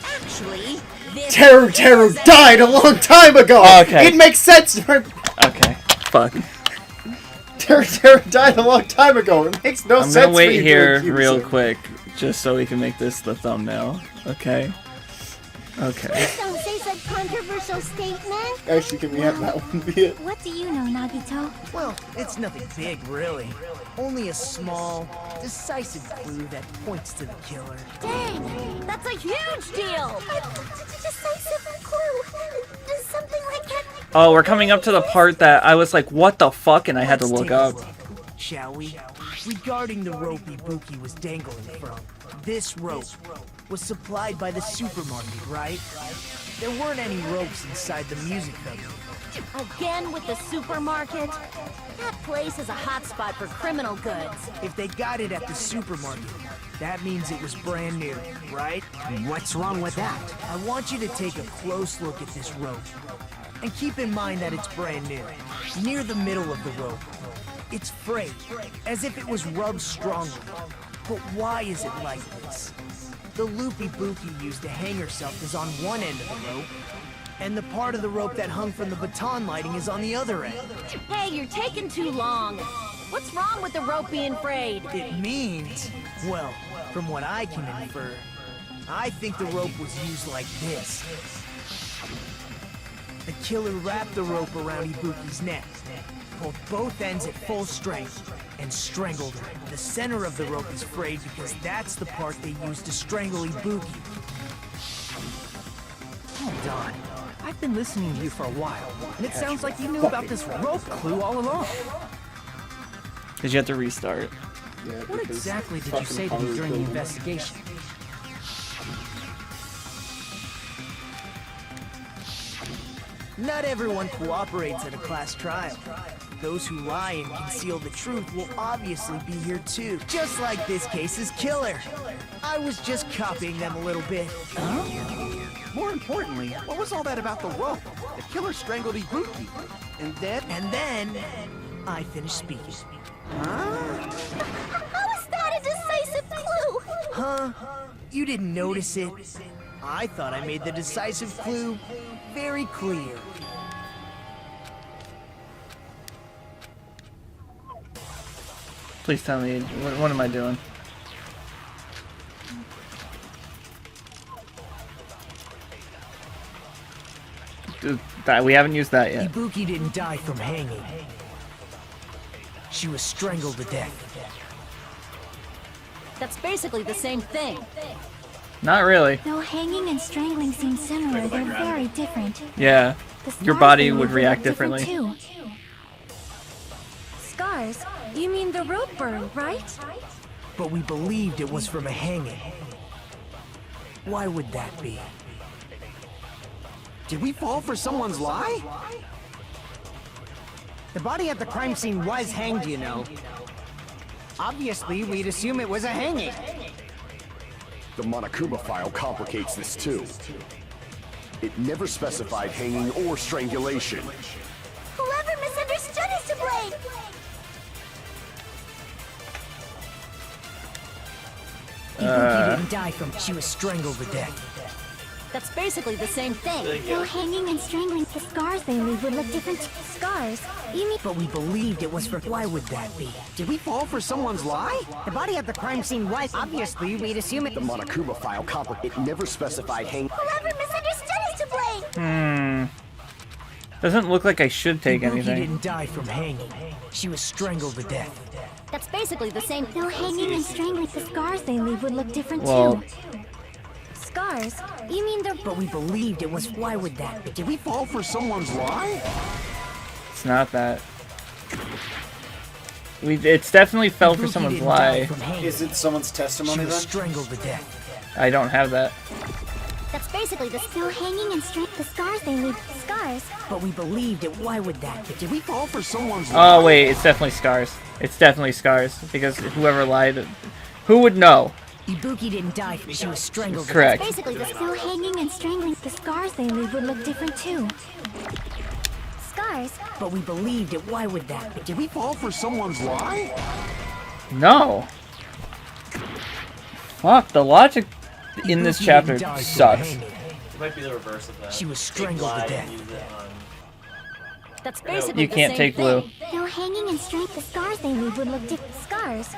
Actually, this Terror died a long time ago. Okay. It makes sense. Okay. Fuck. Terror died a long time ago. It makes no I'm sense. gonna for wait you to here accuse real her. quick, just so we can make this the thumbnail. Okay. Okay. Don't say such controversial statement. Actually, can we have that one be it? What do you know, Nagito? Well, it's nothing big, really. Only a small, decisive clue that points to the killer. Dang, that's a huge deal. Decisive clue. Does something like that? Oh, we're coming up to the part that I was like, what the fuck? And I had to Let's look take a up. look, shall we? Regarding the rope Ibuki was dangling from, this rope was supplied by the supermarket, right? There weren't any ropes inside the music venue. Again with the supermarket? That place is a hotspot for criminal goods. If they got it at the supermarket, that means it was brand new, right? What's wrong with that? I want you to take a close look at this rope. And keep in mind that it's brand new. Near the middle of the rope, it's frayed, as if it was rubbed strongly. But why is it like this? The loop Ibuki used to hang herself is on one end of the rope, and the part of the rope that hung from the baton lighting is on the other end. Hey, you're taking too long. What's wrong with the rope being frayed? It means, well, from what I can infer, I think the rope was used like this. The killer wrapped the rope around Ibuki's neck, pulled both ends at full strength, and strangled her. The center of the rope is frayed because that's the part they used to strangle Ibuki. Hold on. I've been listening to you for a while, and it sounds like you knew about this rope clue all along. Because you have to restart. Yeah, What because exactly did you fucking say to me Haru's during the building. investigation? Not everyone cooperates at a class trial. Those who lie and conceal the truth will obviously be here too. Just like this case's killer. I was just copying them a little bit. More importantly, what was all that about the rope? The killer strangled Ibuki. And then, I finished speaking. How is that a decisive clue? Huh? You didn't notice it? I thought I made the decisive clue very clear. Please tell me, what am I doing? We haven't used that yet. Ibuki didn't die from hanging. She was strangled to death. That's basically the same thing. Not really. Though hanging and strangling seem similar, they're very different. Yeah. The Your scars body they would leave react look different, differently. too. Scars? You mean the rope burn, right? But we believed it was from a hanging. Why would that be? did we fall for someone's lie? The body at the crime scene was hanged, you know. Obviously, we'd assume it was a hanging. The Monokuma file complicates this too. It never specified hanging or strangulation. Whoever misunderstood is to blame. Ibuki didn't die from. She was strangled to death. That's basically the same thing. Though hanging and strangling, the scars they leave would look different. Scars? You mean? But we believed it was for. Why would that be? Did we fall for someone's lie? The body at the crime scene was. Obviously, we'd assume it. The Monokuma file complicates. It never specified hanging. Whoever misunderstood is to blame. Doesn't look like I should take Ibuki anything. didn't die from hanging. She was strangled to death. That's basically the same thing. Though hanging and strangling, the scars they leave would look different Well- too. Scars? You mean they're? But we believed it was. Why would that be? Did we fall for someone's lie? It's not that. It's definitely fell for Ibuki someone's didn't die lie. from hanging. Is it someone's She testimony was then? strangled to death. I don't have that. That's basically the Though hanging and strangling, the scars they leave. Scars? But we believed it. Why would that be? Did we fall for someone's lie? Oh wait, it's definitely Scars. It's definitely Scars because whoever lied, who would know? Ibuki didn't die. She was strangled. Correct. basically the Though hanging and strangling, the scars they leave would look different too. Scars? But we believed it. Why would that be? Did we fall for someone's lie? No. Fuck, the logic in this Ibuki chapter didn't die from sucks. hanging. It might be the reverse of that. She was Take strangled to lie death. and use it on- That's basically You the can't same take thing. blue. Though hanging and strength, the scars they leave would look different. Scars?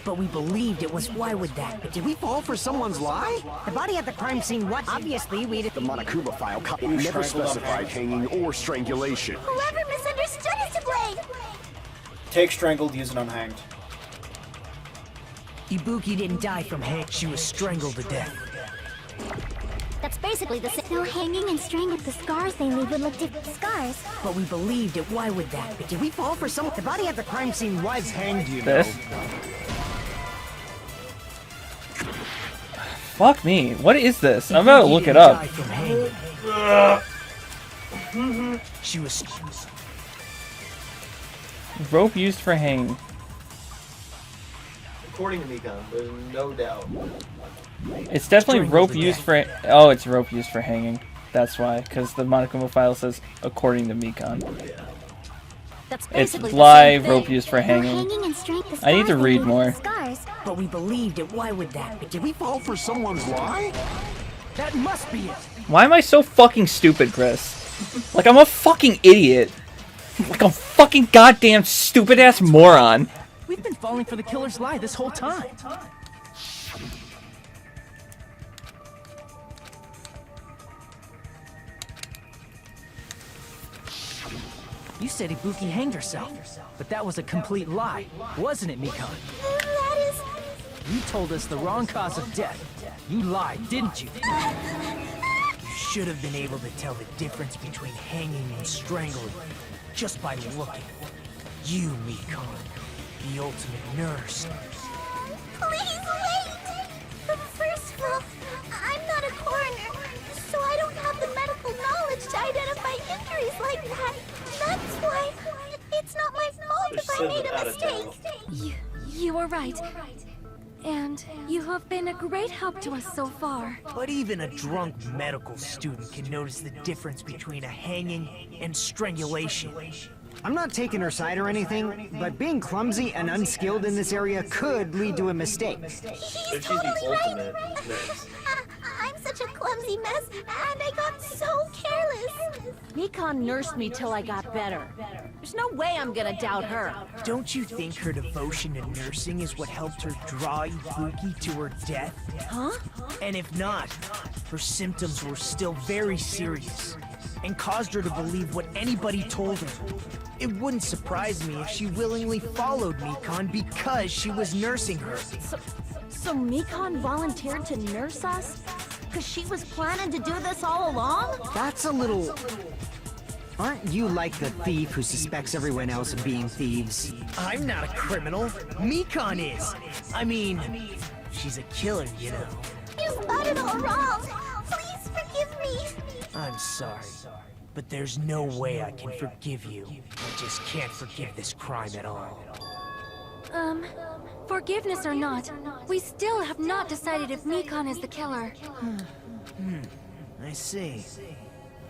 But we believed it was. Why would that be? Did we fall for someone's lie? The body at the crime scene was. Obviously, we'd. The Monokuma file it never specified hanging or strangulation. Whoever misunderstood is to blame. Take strangled, use it unhanged. Ibuki didn't die from hang. She was strangled to death. That's basically the same. Though hanging and strangling, the scars they leave would look different. Scars? But we believed it. Why would that be? Did we fall for some? The body at the crime scene was hanged, you know. This. Fuck me. What is this? I'm about to Ibuki look it didn't up. die from hanging. She was. Rope used for hanging. According to Nikon, there's no doubt. It's definitely Strangled rope to used death. for. Oh, it's rope used for hanging. That's why, because the Monokuma file says according to Mikon. That's It's basically the lie, same thing. rope used for Though hanging. hanging and strength, the I need to scars they read leave- more. Scars? But we believed it. Why would that be? Did we fall for someone's lie? That must be it. Why am I so fucking stupid, Chris? Like I'm a fucking idiot. Like a fucking goddamn stupid ass moron. We've been falling for the killer's lie this whole time. You said Ibuki hanged herself, but that was a complete lie, wasn't it, Mikon? That is... You told us the wrong cause of death. You lied, didn't you? You should have been able to tell the difference between hanging and strangling just by looking. You, Mikon, the ultimate nurse. Please wait! First of all, I'm not a coroner, so I don't have the medical knowledge to identify injuries right. And you have been a great help to us so far. But even a drunk medical student can notice the difference between a hanging and strangulation. I'm not taking her side or anything, but being clumsy and unskilled in this area could lead to a mistake. But she's the ultimate nurse. I'm such a clumsy mess, and I got so careless. Mikan nursed me till I got better. There's no way I'm gonna doubt her. Don't you think her devotion to nursing is what helped her draw Ibuki to her death? Huh? And if not, her symptoms were still very serious and caused her to believe what anybody told her. It wouldn't surprise me if she willingly followed Mikan because she was nursing her. So Mikan volunteered to nurse us? Because she was planning to do this all along? That's a little... Aren't you like the thief who suspects everyone else of being thieves? I'm not a criminal. Mikan is. I mean, she's a killer, you know. You've got it all wrong. Please forgive me. I'm sorry, but there's no way I can forgive you. I just can't forgive this crime at all. Forgiveness or not, we still have not decided if Mikan is the killer. I see.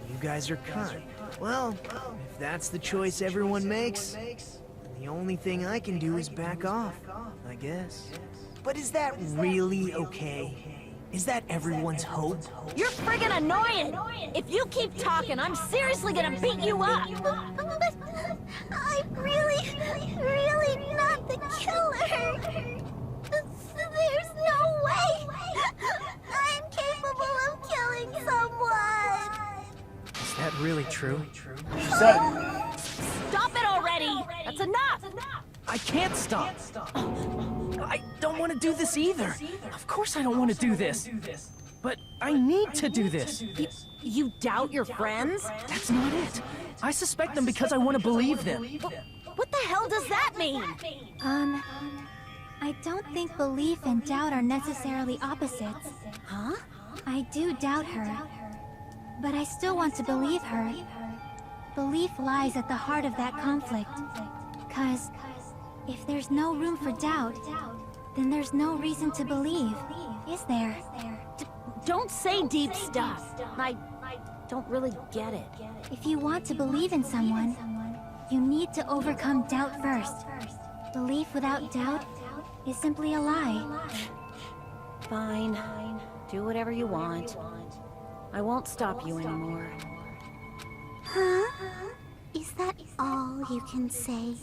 You guys are kind. Well, if that's the choice everyone makes, the only thing I can do is back off, I guess. But is that really okay? Is that everyone's hope? You're friggin' annoying! If you keep talking, I'm seriously gonna beat you up! But I'm really not the killer. There's no way I'm capable of killing someone. Is that really true? She said it. Stop it already! That's enough! I can't stop. I don't want to do this either. Of course I don't want to do this. But I need to do this. You doubt your friends? That's not it. I suspect them because I want to believe them. What the hell does that mean? I don't think belief and doubt are necessarily opposites. Huh? I do doubt her, but I still want to believe her. Belief lies at the heart of that conflict. 'Cause if there's no room for doubt, then there's no reason to believe, is there? Don't say deep stuff. I don't really get it. If you want to believe in someone, you need to overcome doubt first. Belief without doubt is simply a lie. Fine. Do whatever you want. I won't stop you anymore. Huh? Is that all you can say?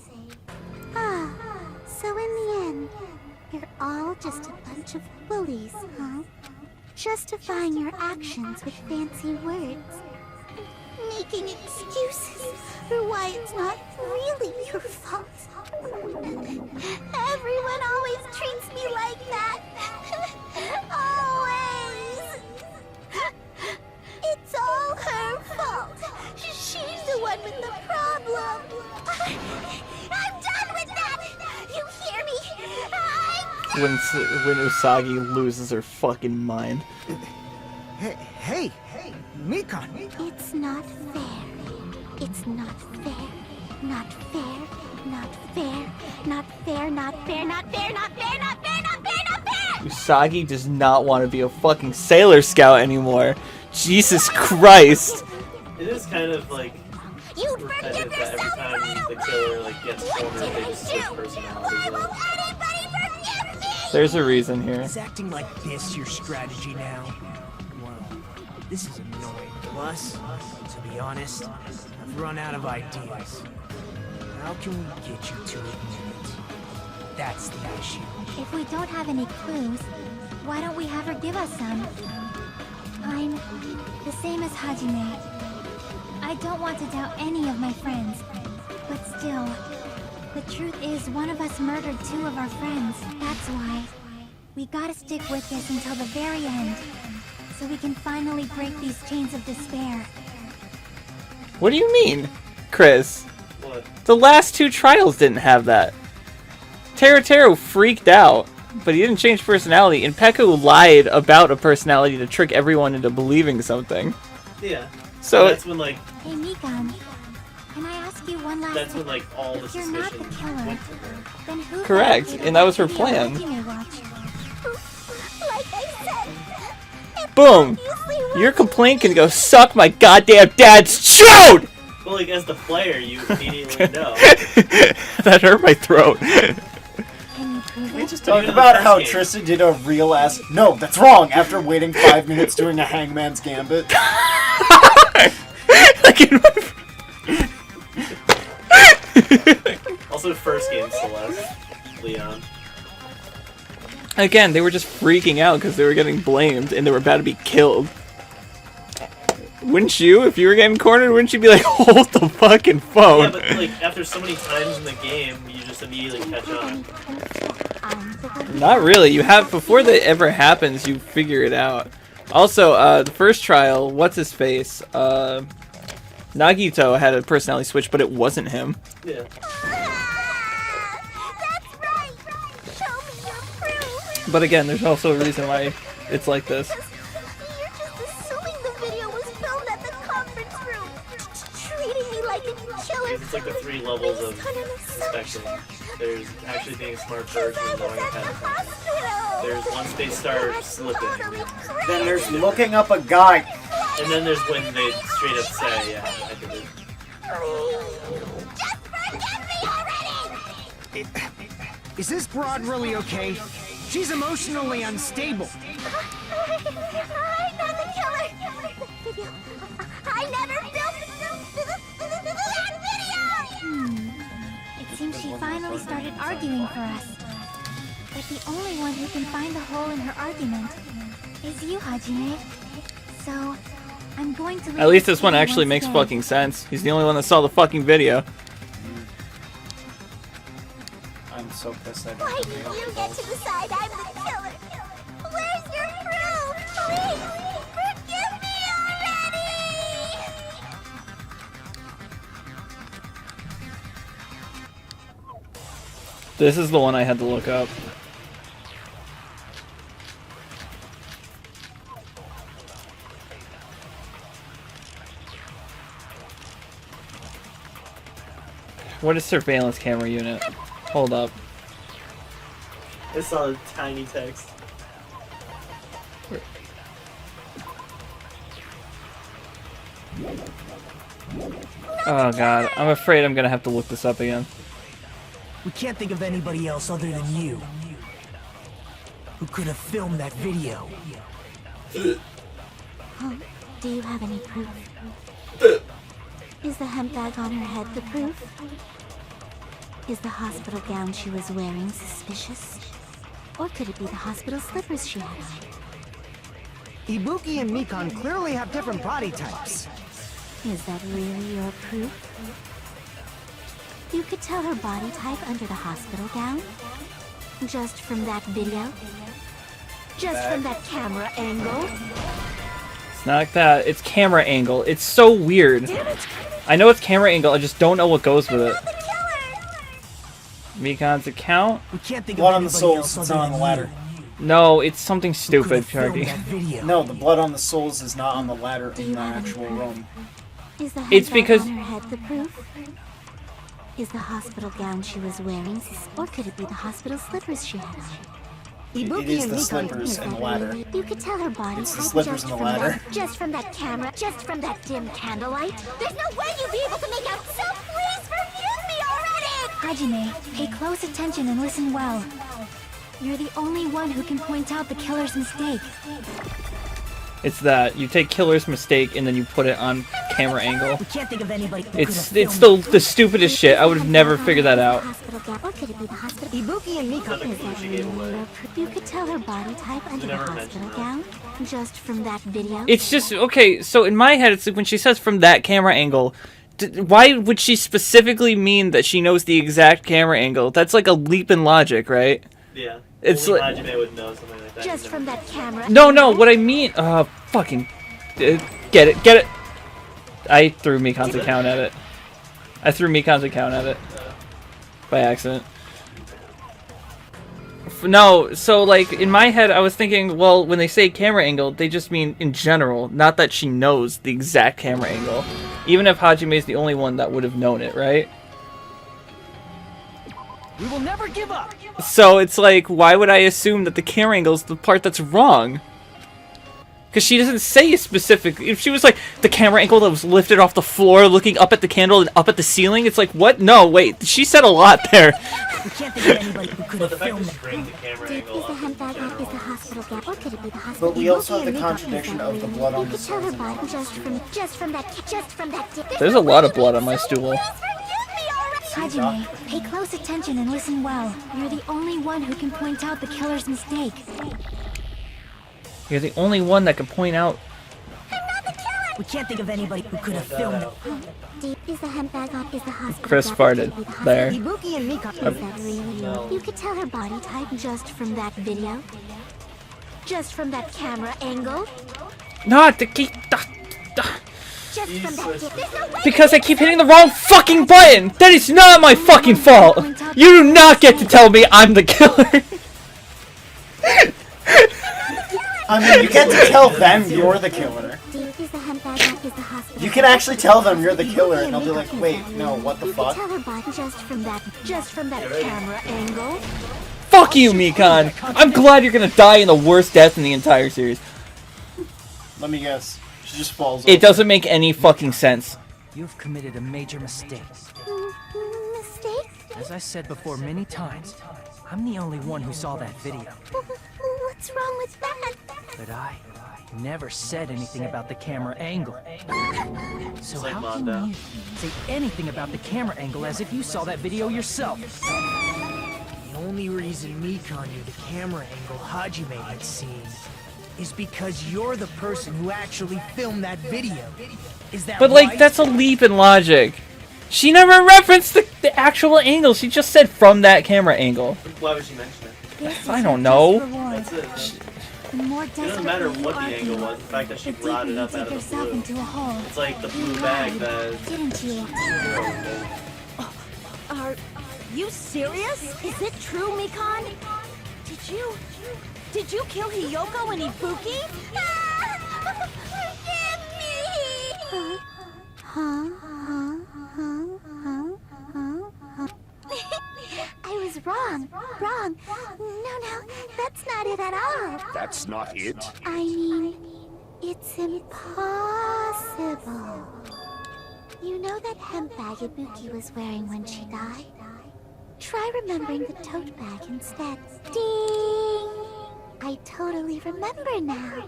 Ah, so in the end, you're all just a bunch of bullies, huh? Justifying your actions with fancy words. Making excuses for why it's not really your fault. Everyone always treats me like that. Always. It's all her fault. She's the one with the problem. I'm done with that. You hear me? I'm done. When Usagi loses her fucking mind. Hey, Mikan! It's not fair. It's not fair. Not fair. Not fair. Not fair. Not fair. Not fair. Not fair. Not fair. Not fair. Not fair. Usagi does not want to be a fucking Sailor Scout anymore. Jesus Christ. It is kind of like You repetitive forgive that yourself every time right the away. killer like gets What cornered, did they I just switch do? personalities. Why won't anybody forgive me? There's a reason here. Is acting like this your strategy now? Well, this is annoying. Plus, to be honest, I've run out of ideas. How can we get you to admit it? That's the issue. If we don't have any clues, why don't we have her give us some? I'm the same as Hajime. I don't want to doubt any of my friends, but still, the truth is one of us murdered two of our friends. That's why we gotta stick with this until the very end, so we can finally break these chains of despair. What do you mean, Chris? What? The last two trials didn't have that. Teruteru freaked out, but he didn't change personality, and Pekka lied about a personality to trick everyone into believing something. Yeah. So that's when like Hey Mikan, can I ask ask you one last That's when like all the If you're not suspicion the killer, went to her. then who Correct, fabricated and that was her video plan. that you may watch? Like I said, Boom! Your complaint can go suck my goddamn dad's chode! Well, like as the player, you immediately know. That hurt my throat. We just talked about how Tristan did a real ass. No, that's wrong. After waiting 5 minutes doing a Hangman's Gambit. Also, first game Celeste, Leon. Again, they were just freaking out because they were getting blamed and they were about to be killed. Wouldn't you? If you were getting cornered, wouldn't you be like, hold the fucking phone? Yeah, but like after so many times in the game, you just immediately catch on. Not really. You have, before that ever happens, you figure it out. Also, the first trial, what's his face? Nagito had a personality switch, but it wasn't him. Yeah. But again, there's also a reason why it's like this. assuming the video was filmed at the conference room. Treating me like a killer. It's like the 3 levels of suspecting. There's actually being a smart person and knowing ahead of time. There's one space star slipping. Then there's looking up a guy. And then there's when they straight up say, yeah, I did it. Is this broad really okay? She's emotionally unstable. I'm not the killer. I never filmed that video. It seems she finally started arguing for us. But the only one who can find the hole in her argument is you, Hajime. So, I'm going to. At least this one actually makes fucking sense. He's the only one that saw the fucking video. I'm so pissed I don't Why did you get to decide I'm the killer? Where's your proof? Please, forgive me already! This is the one I had to look up. What is surveillance camera unit? Hold up. I saw the tiny text. Oh god, I'm afraid I'm gonna have to look this up again. We can't think of anybody else other than you who could have filmed that video. Do you have any proof? Is the hemp bag on her head the proof? Is the hospital gown she was wearing suspicious? Or could it be the hospital slippers she had on? Ibuki and Mikan clearly have different body types. Is that really your proof? You could tell her body type under the hospital gown? Just from that video? Just from that camera angle? It's not like that. It's camera angle. It's so weird. I know it's camera angle, I just don't know what goes with it. Mikan's account? We can't think Blood of on the anybody souls, else it's other not on the than ladder. No, it's something stupid, Sharky. No, the blood on the souls is not on the ladder in the actual room. Is the It's handbag because- on her head the proof? Is the hospital gown she was wearing, or could it be the hospital slippers she had on? It is the slippers and the ladder. You could tell her body It's the type slippers just and the from ladder. just from that camera, just from that dim candlelight. There's no way you'd be able to make out. So please forgive me already! Hajime, pay close attention and listen well. You're the only one who can point out the killer's mistake. It's that. You take killer's mistake and then you put it on camera angle. We can't think of anybody who It's could have the stupidest shit. I would have never figured that out. Hospital gown, or could it be the hospital? Ibuki and Mikan. Is that really your proof? You could tell her body type under the never hospital mentioned gown, just from that video. It's just, okay, so in my head, it's like when she says from that camera angle, why would she specifically mean that she knows the exact camera angle? That's like a leap in logic, right? Yeah. It's Only like- Hajime would know something like that. Just from that camera. No, what I mean, fucking, get it. I threw Mikan's account at it. By accident. No, so like, in my head, I was thinking, well, when they say camera angle, they just mean in general, not that she knows the exact camera angle. Even if Hajime is the only one that would have known it, right? We will never give up. So it's like, why would I assume that the camera angle is the part that's wrong? Because she doesn't say a specific. If she was like, the camera angle that was lifted off the floor, looking up at the candle and up at the ceiling, it's like, what? No, wait. She said a lot there. We can't think of anybody who could But have the fact filmed to string the camera angle Is the up handbag in up? Is the general. hospital gap? Or could it be the hospital? But we also have the Ibuki and Mika contradiction is of the that blood on You the could tell her stool. body just from that. There's a lot of blood on my stool. Hajime, pay close attention and listen well. You're the only one who can point out the killer's mistake. You're the only one that can point out. We can't think of anybody who could have filmed it. Deep is the handbag up? Is the hospital Chris gap? farted there. Ibuki and Mika. Is that really you? You could tell her body type just from that video? Just from that camera angle? Not the key. Just from that dip? There's no way Because I keep hitting the wrong fucking button! That is not my fucking fault! You do not get to tell me I'm the killer! I mean, you get to tell them you're the killer. Deep is the handbag up? Is the hospital You can actually tell them you're the killer, and they'll be like, wait, no, what the You could fuck? tell her body just from that camera angle? Fuck you, Mikan! I'm glad you're gonna die in the worst death in the entire series. Let me guess. She just falls It over. doesn't make any fucking sense. You've committed a major mistake. Mistake? As I said before many times, I'm the only one who saw that video. What's wrong with that? But I never said anything about the camera angle. So like how Mondo. can you say anything about the camera angle as if you saw that video yourself? The only reason Mika knew the camera angle Hajime had seen is because you're the person who actually filmed that video. Is that But like, right? that's a leap in logic. She never referenced the actual angle, she just said from that camera angle. Why would she mention it? I don't know. That's it. The more It doesn't matter desperately what the you angle argue, was, the fact that she the brought deeper it you up dig out of the yourself blue. into a hole. It's like the You blue bag lied, that... didn't you? Are you serious? Is it true, Mikan? Did you kill Hiyoko and Ibuki? Forgive me! I was wrong. No, that's not it at all. That's not it. I mean, it's impossible. You know that hemp bag Ibuki was wearing when she died? Try remembering the tote bag instead. Ding! I totally remember now.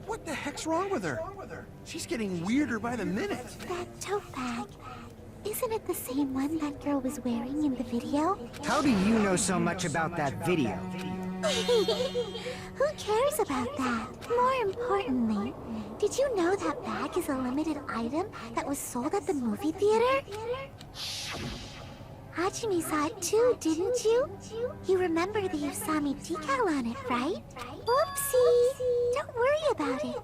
What the heck's wrong with her? She's getting weirder by the minute. That tote bag. Isn't it the same one that girl was wearing in the video? How do you know so much about that video? Who cares about that? More importantly, did you know that bag is a limited item that was sold at the movie theater? Hajime saw it too, didn't you? You remember the Usami decal on it, right? Whoopsie! Don't worry about it.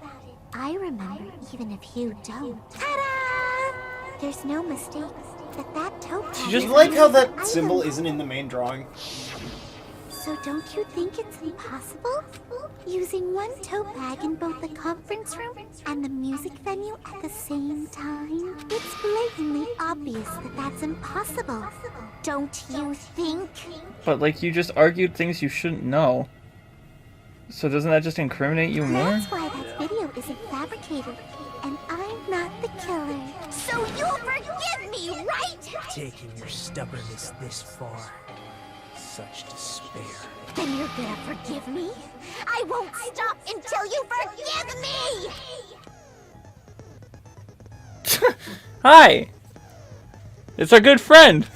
I remember even if you don't. Ta-da! There's no mistake that tote bag You just is a like how limited that symbol item. isn't in the main drawing. So don't you think it's impossible? Using one tote bag in both the conference room and the music venue at the same time? It's blatantly obvious that that's impossible. Don't you think? But like, you just argued things you shouldn't know. So doesn't that just incriminate you more? That's why that video isn't fabricated. And I'm not the killer. So you'll forgive me, right? Taking your stubbornness this far. Such despair. Then you're gonna forgive me? I won't stop until you forgive me! Hi! It's our good friend!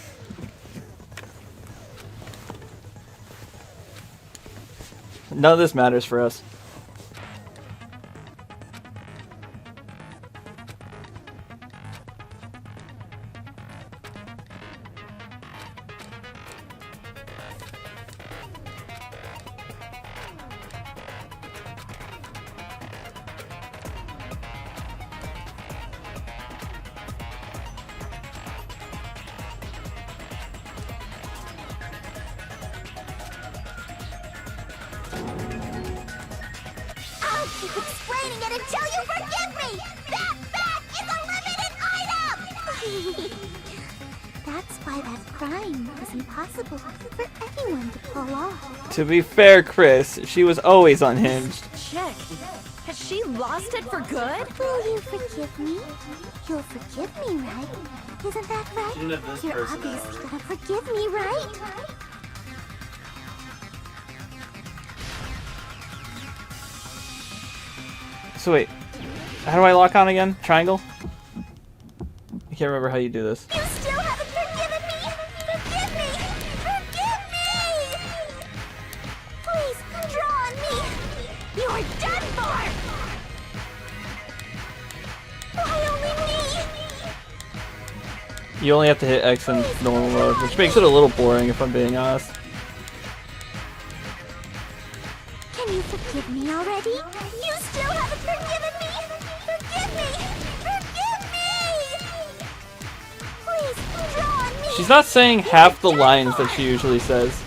None of this matters for us. I'll keep explaining it until you forgive me! That bag is a limited item! That's why that crime was impossible for anyone to pull off. To be fair, Chris, she was always unhinged. Chick, has she lost it for good? Will you forgive me? You'll forgive me, right? Isn't that right? She didn't have this You're personality. obviously gonna forgive me, right? So wait, how do I lock on again? Triangle? I can't remember how you do this. You still haven't forgiven me! Forgive me! Forgive me! Please, draw on me! You're done for! Why only me? You only have to hit X in normal mode, which makes it a little boring if I'm being honest. Can you forgive me already? You still haven't forgiven me! Forgive me! Forgive me! Please, draw on me! She's not saying half the lines that she usually says.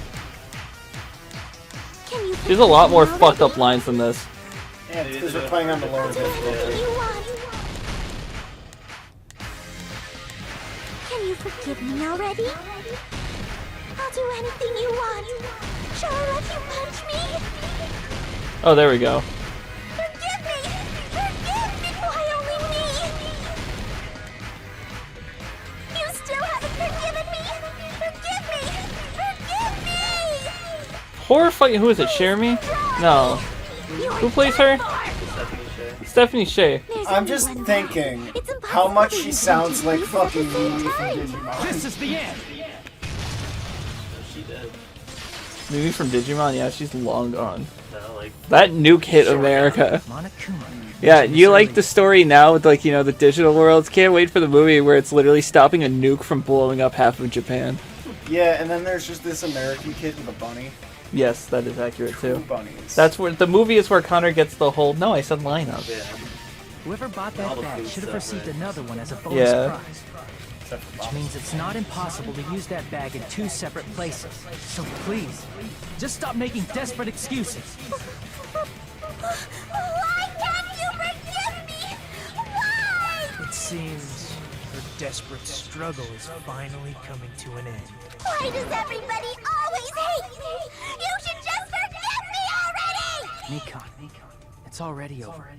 Can you She has a lot more fucked up lines than this. Yeah, it's because we're playing on the lower difficulty. you want? Can you forgive me already? I'll do anything you want. Shall I let you punch me? Oh, there we go. Forgive me! Forgive me! Why only me? You still haven't forgiven me! Forgive me! Forgive me! Horror fight, who is it? Jeremy? No. Who plays her? Stephanie Shea. I'm just thinking how much she sounds like fucking Mimi from Digimon. This is the end. She did. Mimi from Digimon? Yeah, she's long gone. No, like, That nuke hit America. Monokuma. Yeah, you like the story now with, like, you know, the digital worlds. Can't wait for the movie where it's literally stopping a nuke from blowing up half of Japan. Yeah, and then there's just this American kid with a bunny. Yes, that is accurate Two too. bunnies. That's where the movie is where Connor gets the whole. No, I said lineup. yeah. Whoever bought All that the bag food should have stuff, received right? another one as a bonus Yeah. prize. Which means it's not impossible to use that bag in 2 separate places. So please, just stop making desperate excuses. Why can't you forgive me? Why? It seems her desperate struggle is finally coming to an end. Why does everybody always hate me? You should just forgive me already! Mikon, it's already over.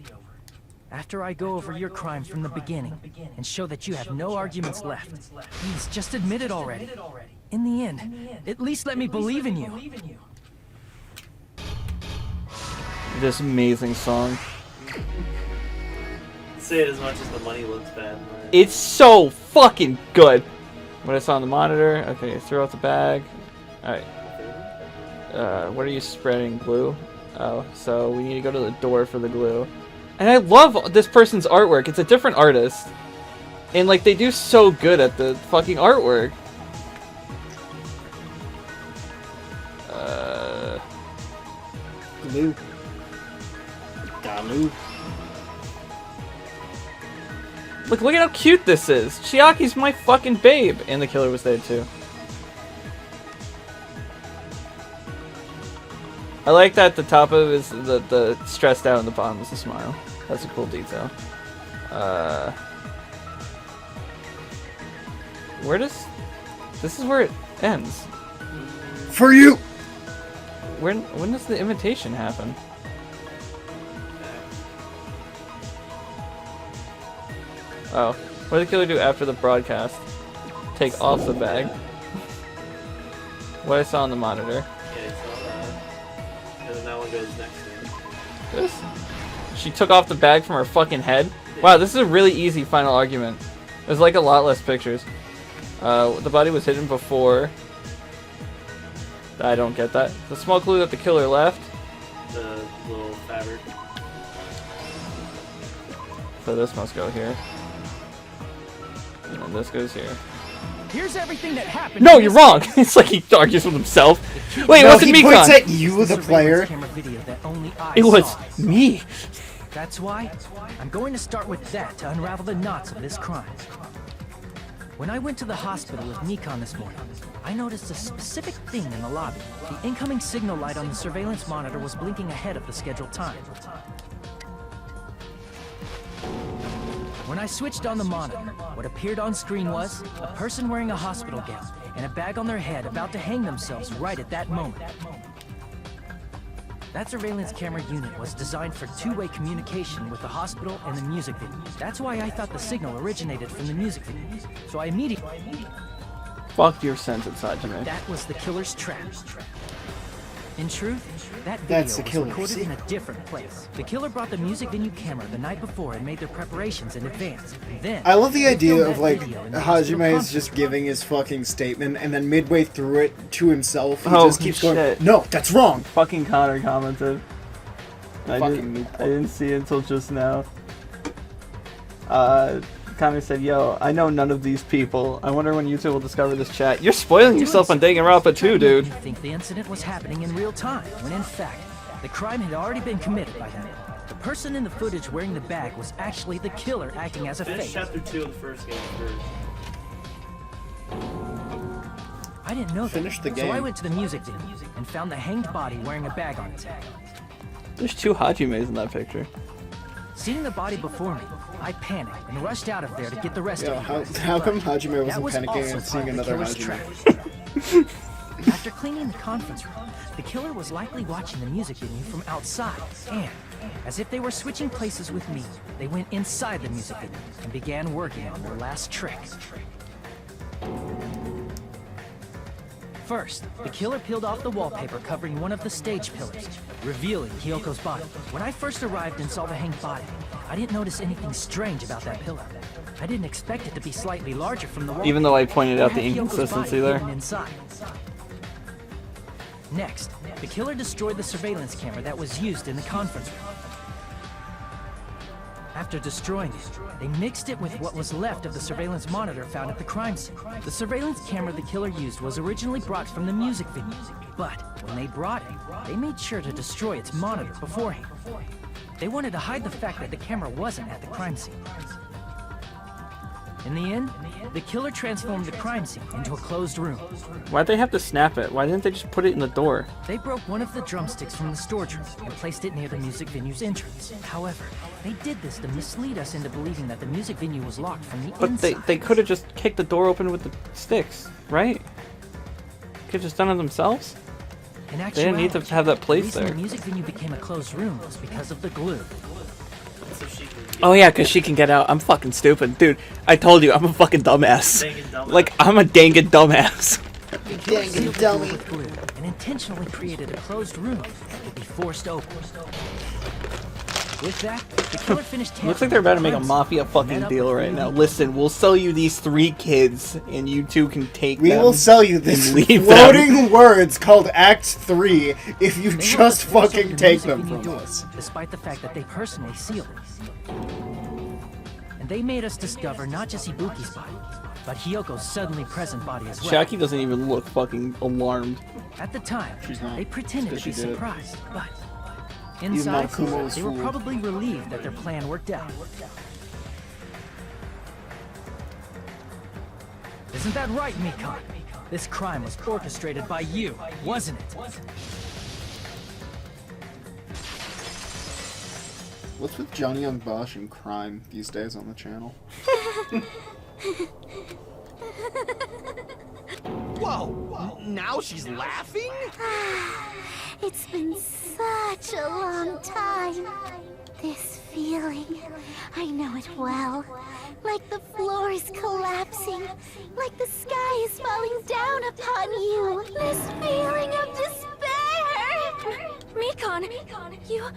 After I go over your crime from the beginning and show that you have no arguments left, please just admit it already. In the end, at least let me believe in you. This amazing song. Say it as much as the money looks bad. Right? It's so fucking good. What I saw on the monitor. Okay, throw out the bag. Alright. What are you spreading? Glue? Oh, so we need to go to the door for the glue. And I love this person's artwork. It's a different artist. And, like, they do so good at the fucking artwork. Glue. Gamu. Look at how cute this is. Chiaki's my fucking babe. And the killer was there too. I like that the top of it is the stressed out and the bottom is the smile. That's a cool detail. Where does... This is where it ends. For you! When does the invitation happen? Oh. What did the killer do after the broadcast? Take off the bag. What I saw on the monitor. Yeah, you saw that. And then that one goes next to it. This. She took off the bag from her fucking head. Wow, this is a really easy final argument. There's like a lot less pictures. The body was hidden before. I don't get that. The small clue that the killer left. The little fabric. So this must go here. And then this goes here. Here's everything that happened. No, you're wrong! It's like he argues with himself. Wait, it wasn't he Mikon! points at you, the player. It was me! That's why I'm going to start with that to unravel the knots of this crime. When I went to the hospital with Nikon this morning, I noticed a specific thing in the lobby. The incoming signal light on the surveillance monitor was blinking ahead of the scheduled time. When I switched on the monitor, what appeared on screen was a person wearing a hospital gown and a bag on their head about to hang themselves right at that moment. That surveillance camera unit was designed for two-way communication with the hospital and the music venue. That's why I thought the signal originated from the music venue. So I immediately... Fuck your sense of Sajime. That was the killer's trap. In truth, that That's the video was killer. recorded in a different place. The killer brought the music venue camera the night before and made their preparations in advance. And then I love the they idea filmed of that like video in the hospital Hajime is conference just room. giving his fucking statement, and then midway through it to himself, he Oh, just keeps going, shit. "No, that's wrong." Fucking Connor commented. I Fucking didn't see it until just now. Connor said, "Yo, I know none of these people. I wonder when YouTube will discover this chat." You're spoiling yourself on Danganronpa too, dude. You think the incident was happening in real time, when in fact, the crime had already been committed by then. The person in the footage wearing the bag was actually the killer acting as a Finish fake. chapter 2 of the first game first. I didn't know that. Finish the So I game. went to the music venue and found the hanged body wearing a bag on its head. There's two Hajimes in that picture. Seeing the body before me, I panicked and rushed out of there to get the rest Yo, of the how come Hajime That wasn't was panicking also and seeing part of the another killer's Hajime? trap. After cleaning the conference room, the killer was likely watching the music venue from outside, and, as if they were switching places with me, they went inside the music venue and began working on their last trick. First, the killer peeled off the wallpaper covering one of the stage pillars, revealing Hyoko's body. When I first arrived and saw the hanged body, I didn't notice anything strange about that pillar. I didn't expect it to be slightly larger from the wall. Even though I pointed out Or the have Hyoko's inconsistency body there. hidden inside. Next, the killer destroyed the surveillance camera that was used in the conference room. After destroying it, they mixed it with what was left of the surveillance monitor found at the crime scene. The surveillance camera the killer used was originally brought from the music venue, but when they brought it, they made sure to destroy its monitor beforehand. They wanted to hide the fact that the camera wasn't at the crime scene. In the end, the killer transformed the crime scene into a closed room. Why'd they have to snap it? Why didn't they just put it in the door? They broke one of the drumsticks from the storage room and placed it near the music venue's entrance. However, they did this to mislead us into believing that the music venue was locked from the But inside. they could have just kicked the door open with the sticks, right? Could have just done it themselves? In They didn't need to have that the place reason there. the music venue became a closed room was because of the glue. Oh yeah, because she can get out. I'm fucking stupid. Dude, I told you, I'm a fucking dumbass. Like, I'm a dang it dumbass. The killer sealed the door with glue and intentionally created a closed room that could be forced open. With that, the killer finished Looks like they're about to make a tampering mafia with the fucking met deal up right with now. the Listen, we'll sell you these 3 kids, and you 2 can take We them. will sell you this and leave floating them. words called Act 3 if you They want just us to finish fucking the take music them venue from door, us. despite the fact that they personally sealed it. And they made us discover not just Ibuki's body, but Hyoko's suddenly present body as well. Shaki doesn't even look fucking alarmed. At the time, they pretended to She be did it. surprised, but Even inside, Nakumo was they were fooled. probably relieved that their plan worked out. Isn't that right, Mikon? This crime was orchestrated by you, wasn't it? What's with Johnny Young Bosch and crime these days on the channel? Whoa! Now she's laughing? It's been such a long time. This feeling, I know it well. Like the floor is collapsing, like the sky is falling down upon you. This feeling of despair. Mikon, you...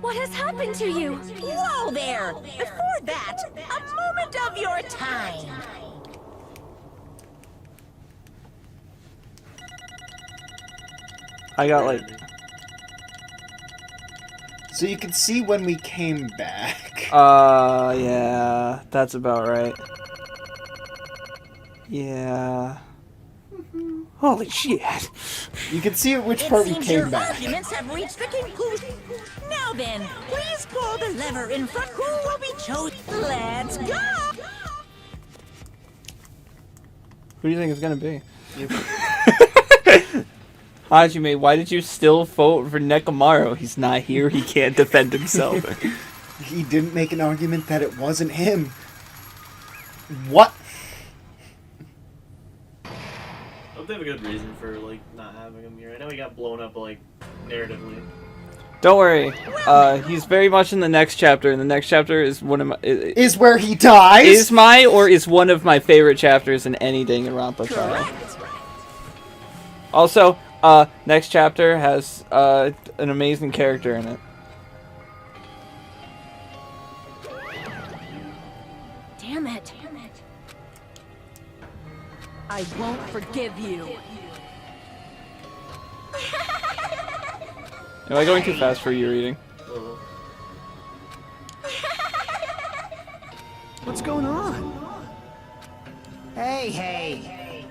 What has happened to you? Whoa there! Before that, a moment of your time. I got like... So you can see when we came back. Yeah, that's about right. Yeah. Holy shit. You can see at which It part we seems came your back. arguments have reached the conclusion. Now then, please pull the lever in front. Who will be chosen? Let's go! Who do you think it's gonna be? Hajime, why did you still vote for Nekomaru? He's not here, he can't defend himself. He didn't make an argument that it wasn't him. What? I hope they have a good reason for, like, not having him here. I know he got blown up, like, narratively. Don't worry. He's very much in the next chapter, and the next chapter is one of my... Is where he dies? Is my, or is one of my favorite chapters in any Danganronpa title. Also, next chapter has an amazing character in it. Damn it. I won't forgive you. Am I going too fast for you reading? What's going on? Hey.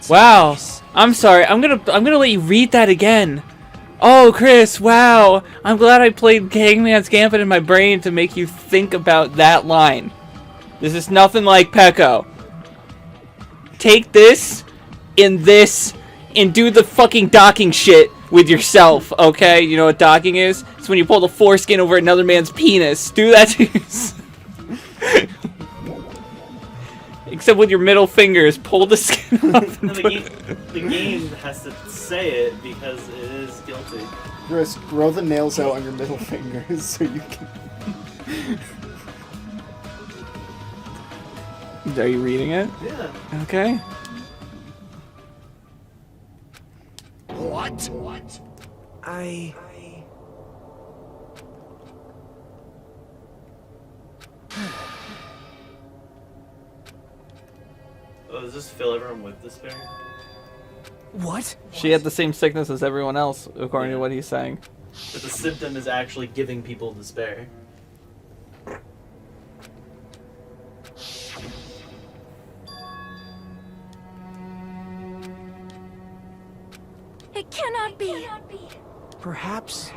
Wow. I'm sorry. I'm gonna let you read that again. Oh, Chris, wow. I'm glad I played Hangman's Gambit in my brain to make you think about that line. This is nothing like Pecco. Take this, and do the fucking docking shit with yourself, okay? You know what docking is? It's when you pull the foreskin over another man's penis. Do that to yourself. Except with your middle fingers, pull the skin off. No, the game has to say it because it is guilty. Chris, grow the nails out on your middle fingers so you can... Are you reading it? Yeah. Okay. What? Oh, does this fill everyone with despair? What? She had the same sickness as everyone else, according to what he's saying. But the symptom is actually giving people despair. It cannot be. Perhaps.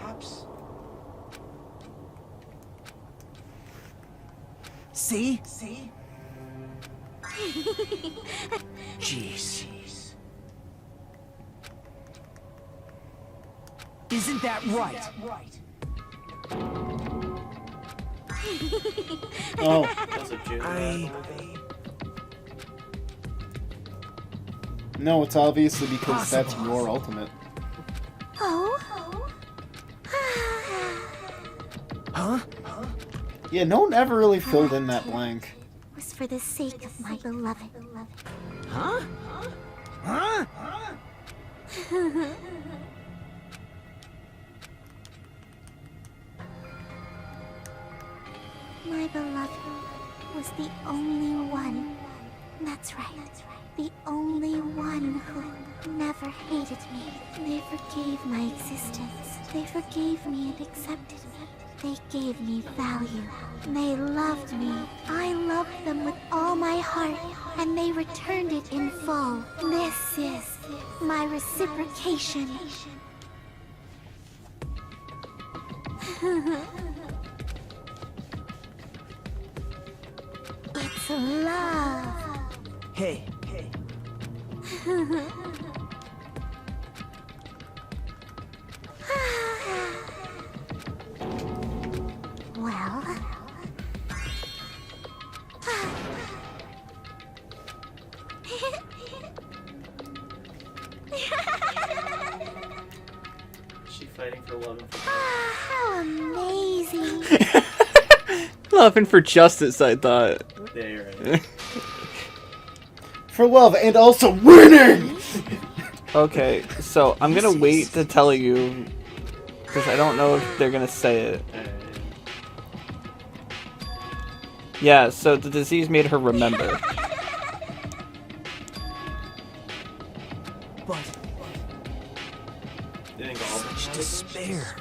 See? Jeez. Isn't that right? Oh. That's a June. No, it's obviously because that's your ultimate. Oh? Huh? Yeah, no one ever really filled in that blank. Was for the sake of my beloved. Huh? Huh? My beloved was the only one. That's right. The only one who never hated me. They forgave my existence. They forgave me and accepted me. They gave me value. They loved me. I loved them with all my heart, and they returned it in full. This is my reciprocation. It's love. Hey. Well... Is she fighting for love and for how amazing. Loving for justice, I thought. Yeah, you're right. For love and also winning! Okay, so I'm gonna wait to tell you, because I don't know if they're gonna say it. Yeah, so the disease made her remember. But... such despair.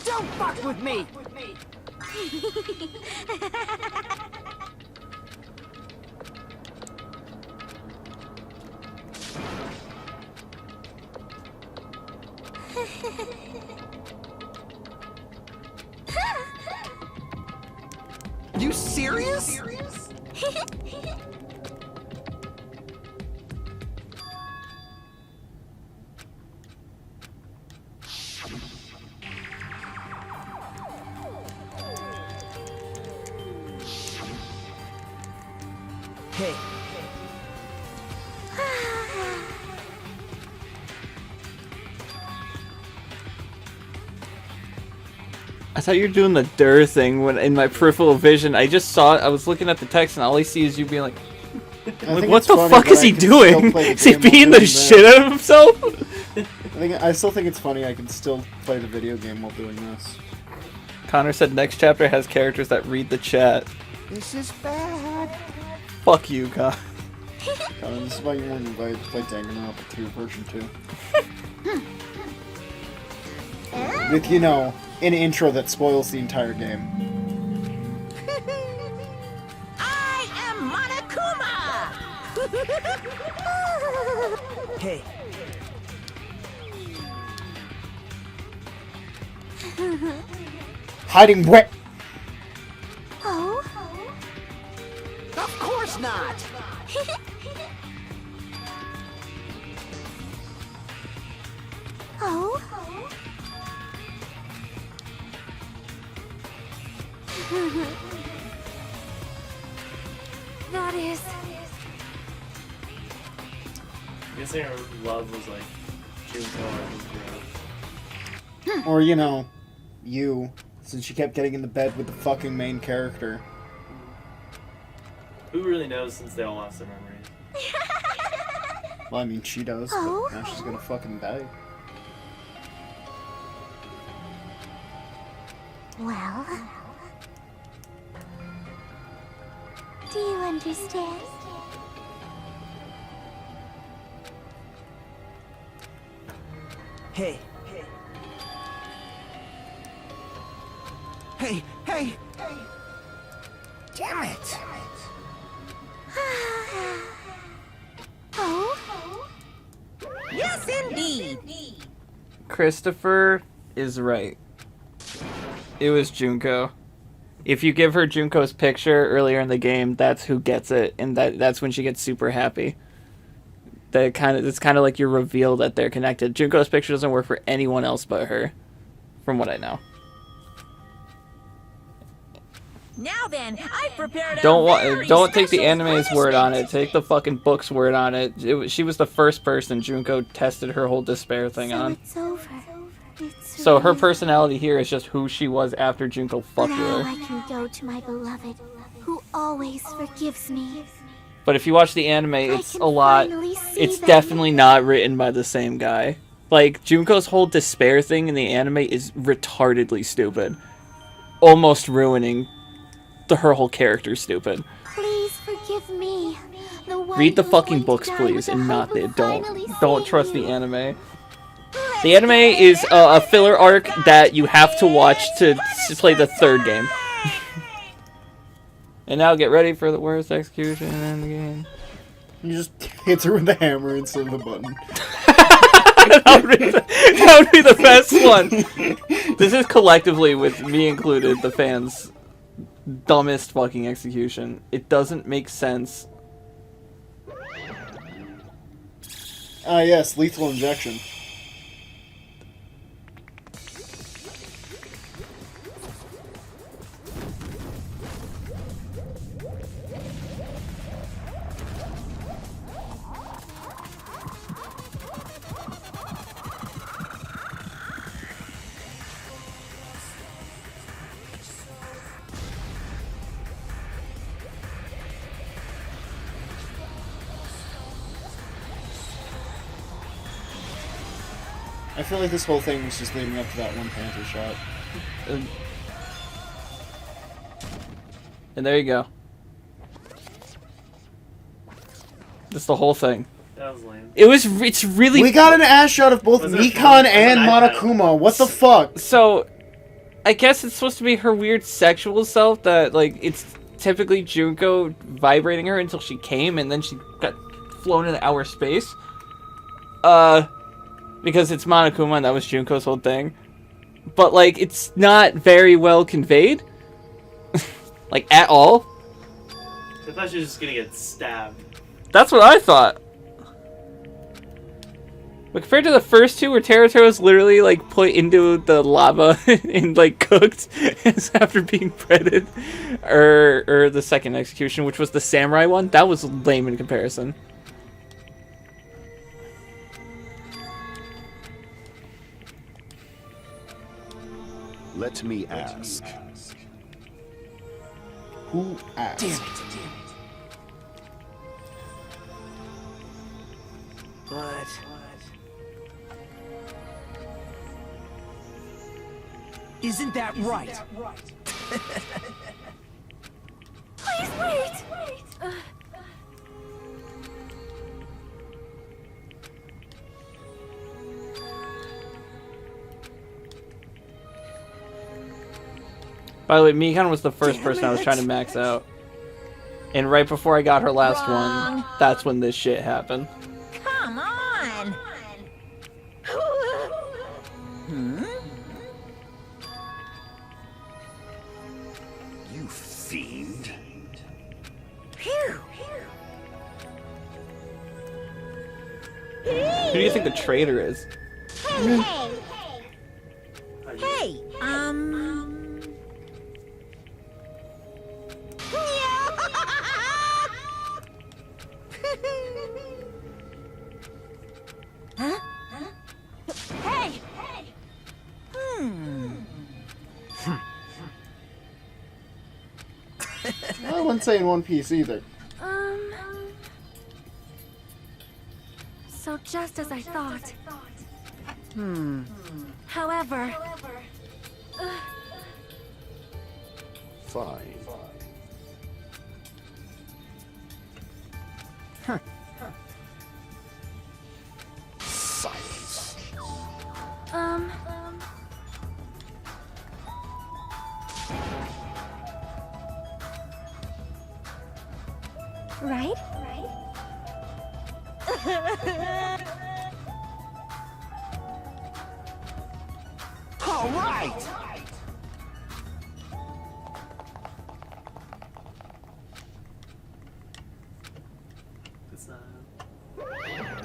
Don't fuck with me! You serious? Hey. I thought you were doing the Durr thing when in my peripheral vision. I just saw it. I was looking at the text and all I see is you being like, what the fuck is he doing? Is he beating the shit out of himself? I still think it's funny I can still play the video game while doing this. Connor said next chapter has characters that read the chat. This is bad. Fuck you, Connor. Connor, this is why you weren't invited to play Danganronpa 2 version 2. With, you know, an intro that spoils the entire game. I am Monokuma! Hey. Hiding wet. Oh? Of course not. Oh? That is... I'm guessing her love was like Junko or Or, you know, you, since she kept getting in the bed with the fucking main character. Who really knows since they all lost their memories? Well, I mean, she does, but now she's gonna fucking die. Well... Do you understand? Hey. Hey, hey! Damn it! Oh? Yes, indeed! Christopher is right. It was Junko. If you give her Junko's picture earlier in the game, that's who gets it, and that's when she gets super happy. It's kind of like your reveal that they're connected. Junko's picture doesn't work for anyone else but her, from what I know. Now then, I prepared Don't take the anime's word on it. Take the fucking book's word on it. She was the first person Junko tested her whole despair thing on. It's over. So her personality here is just who she was after Junko fucked with Now her. I can go to my beloved, who always forgives me. But if you watch the anime, it's a lot. finally see It's them. definitely not written by the same guy. Like, Junko's whole despair thing in the anime is retardedly stupid. Almost ruining her whole character stupid. Please forgive me. The one Read the who's fucking going to books, die please, with the and not hope the of don't finally trust seeing the you. anime. The anime is a filler arc that you have to watch to play the third game. And now get ready for the worst execution in the game. You just hits her with the hammer instead of the button. That would be the best one. This is collectively, with me included, the fans' dumbest fucking execution. It doesn't make sense. Ah, yes, lethal injection. I feel like this whole thing was just leading up to that one Panther shot. And there you go. That's the whole thing. That was lame. It's really... We got an ass shot of both Mikan and Monokuma. What the fuck? So, I guess it's supposed to be her weird sexual self that, like, it's typically Junko vibrating her until she came and then she got flown into outer space. because it's Monokuma and that was Junko's whole thing. But, like, it's not very well conveyed. Like, at all. I thought she was just gonna get stabbed. That's what I thought. But compared to the first two, where Teruto was literally, like, put into the lava and, like, cooked after being breaded. Or the second execution, which was the samurai one, that was lame in comparison. Let me ask. Who asked? Damn it. But... Isn't that right? Please wait! By the way, Mikan was the first person I was trying to max out. And right before I got her last one, that's when this shit happened. Come on! You fiend. Phew! Who do you think the traitor is? Hey, Huh? Hey! I wouldn't say in One Piece either. So just as I thought. However... Fine. Silence. Right? All right! It's not.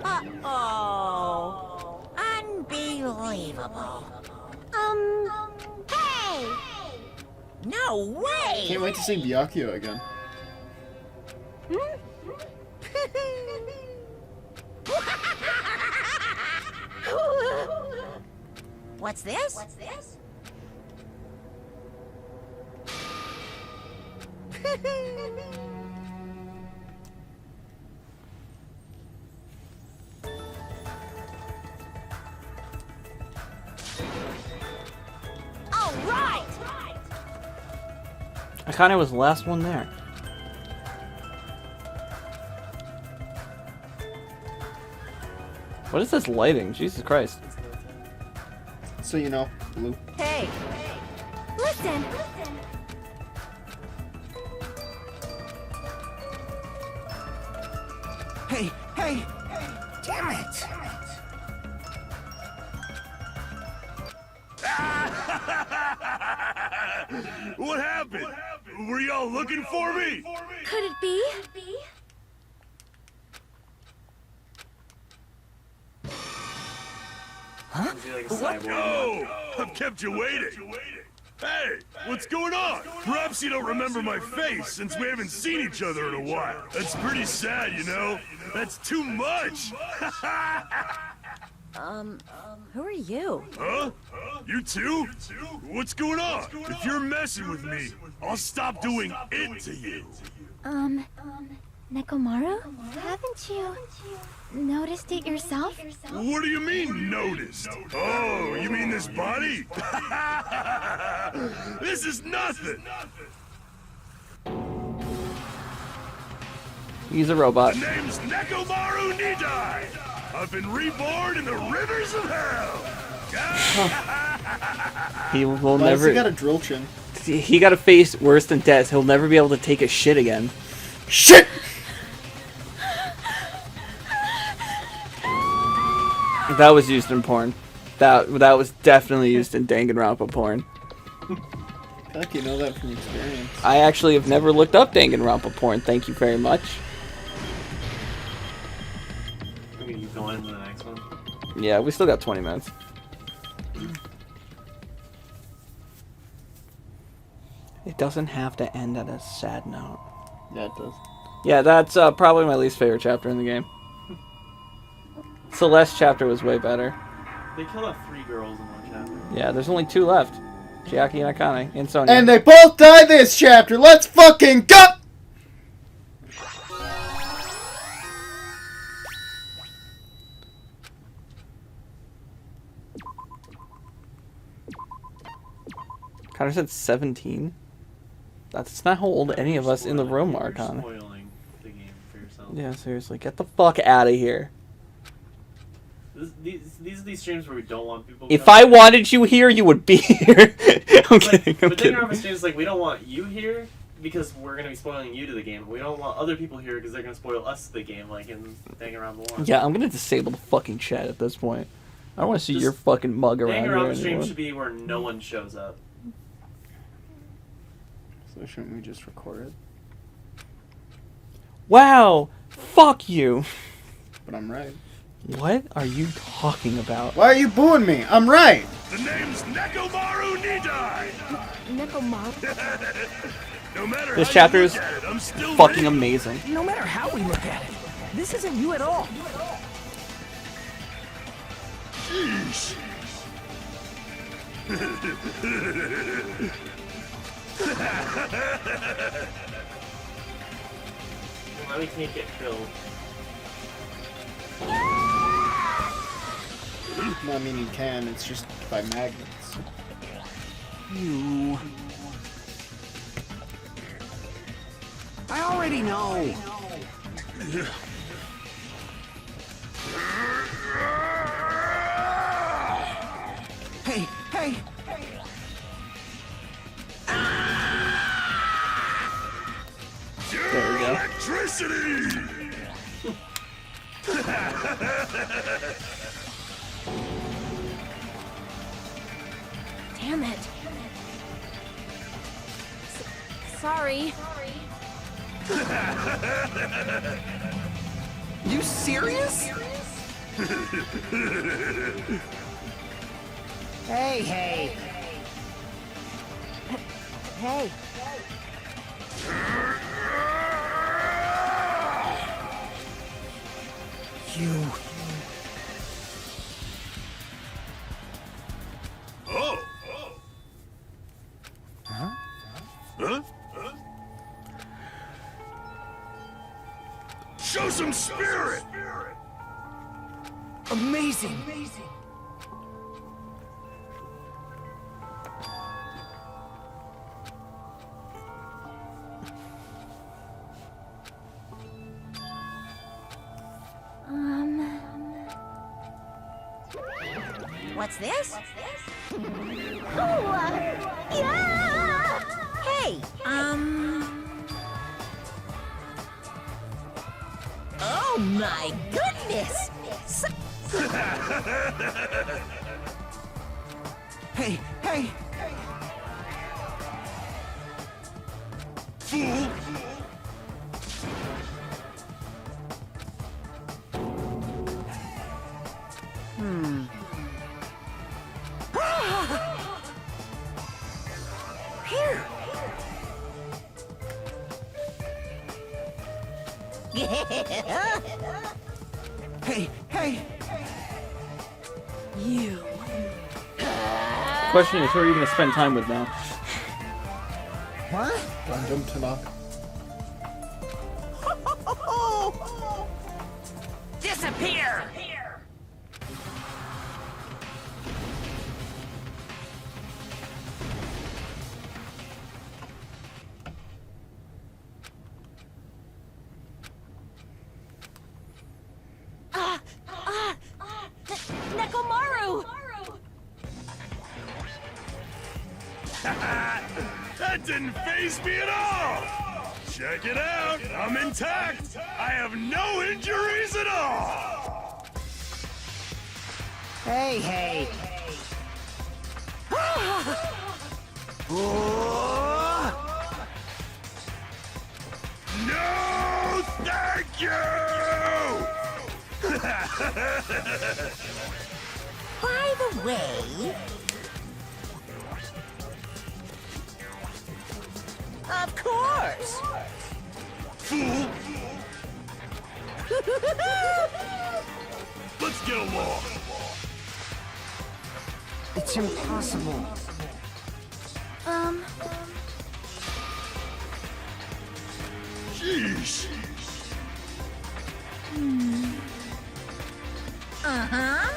Uh-oh. Unbelievable. Hey! No way! Can't wait to see Byakuya again. What's this? All right! Akane was the last one there. What is this lighting? Jesus Christ. So you know, Blue. Hey! Listen! Hey, hey! Damn it! What happened? Were y'all looking for me? Could it be? Huh? Like a cyborg. No! I've kept you waiting. Hey, what's going on? Perhaps you don't remember my face since we haven't seen each other in a while. That's pretty sad, you know? That's too much! Who are you? Huh? You too? What's going on? If you're messing with me, I'll stop doing it to you. Nekomaru? Haven't you noticed it yourself? What do you mean, noticed? Oh, you mean this body? This is nothing! He's a robot. The name's Nekomaru Nidai! I've been reborn in the rivers of hell! He will Why never. He got a drill chin. He got a face worse than death. He'll never be able to take a shit again. Shit! That was used in porn. That was definitely used in Danganronpa porn. I feel like you know that from experience. I actually have never looked up Danganronpa porn. Thank you very much. I mean, you go into the next one. Yeah, we still got 20 minutes. It doesn't have to end at a sad note. Yeah, it does. Yeah, that's probably my least favorite chapter in the game. Celeste chapter was way better. They killed off 3 girls in one chapter. Yeah, there's only 2 left. Chiaki and Akane and Sonya. And they both die this chapter. Let's fucking go! Connor said 17. That's not how old any of us in the room are, Connor. Spoiling the game for yourself. Yeah, seriously, get the fuck out of here. These are these streams where we don't want people. If I wanted you here, you would be here. I'm kidding. I'm But kidding. Danganronpa streams, like, we don't want you here because we're gonna be spoiling you to the game. We don't want other people here because they're gonna spoil us to the game, like in Danganronpa 1. Yeah, I'm gonna disable the fucking chat at this point. I don't want to see Just your fucking mug around here Danganronpa stream anymore. should be where no one shows up. So shouldn't we just record it? Wow! Fuck you! But I'm right. What are you talking about? Why are you booing me? I'm right. The name's Nekomaru Nidai. Nekomaru? No matter This how chapter you is look at it, I'm still fucking ready. amazing. No matter how we look at it, this isn't you at all. Sheesh. Now we can't get killed. No, I mean you can. It's just by magnets. You. I already know. Hey, hey. There we go. Electricity. Damn it. Sorry. You serious? Hey, hey. Hey. You. Oh. Huh? Huh? Show some spirit. Amazing. What's this? Yeah! Hey, oh my goodness! Hey, hey. Fool. Here. Hey, hey. You. Question is, who are you going to spend time with now? What? Gundam Tanaka. Disappear! Nekomaru! That didn't faze me at all! Check it out! I'm intact! I have no injuries at all! Hey, hey. No, thank you! By the way... Of course! Fool! Let's get along. It's impossible. Jeez. Uh-huh.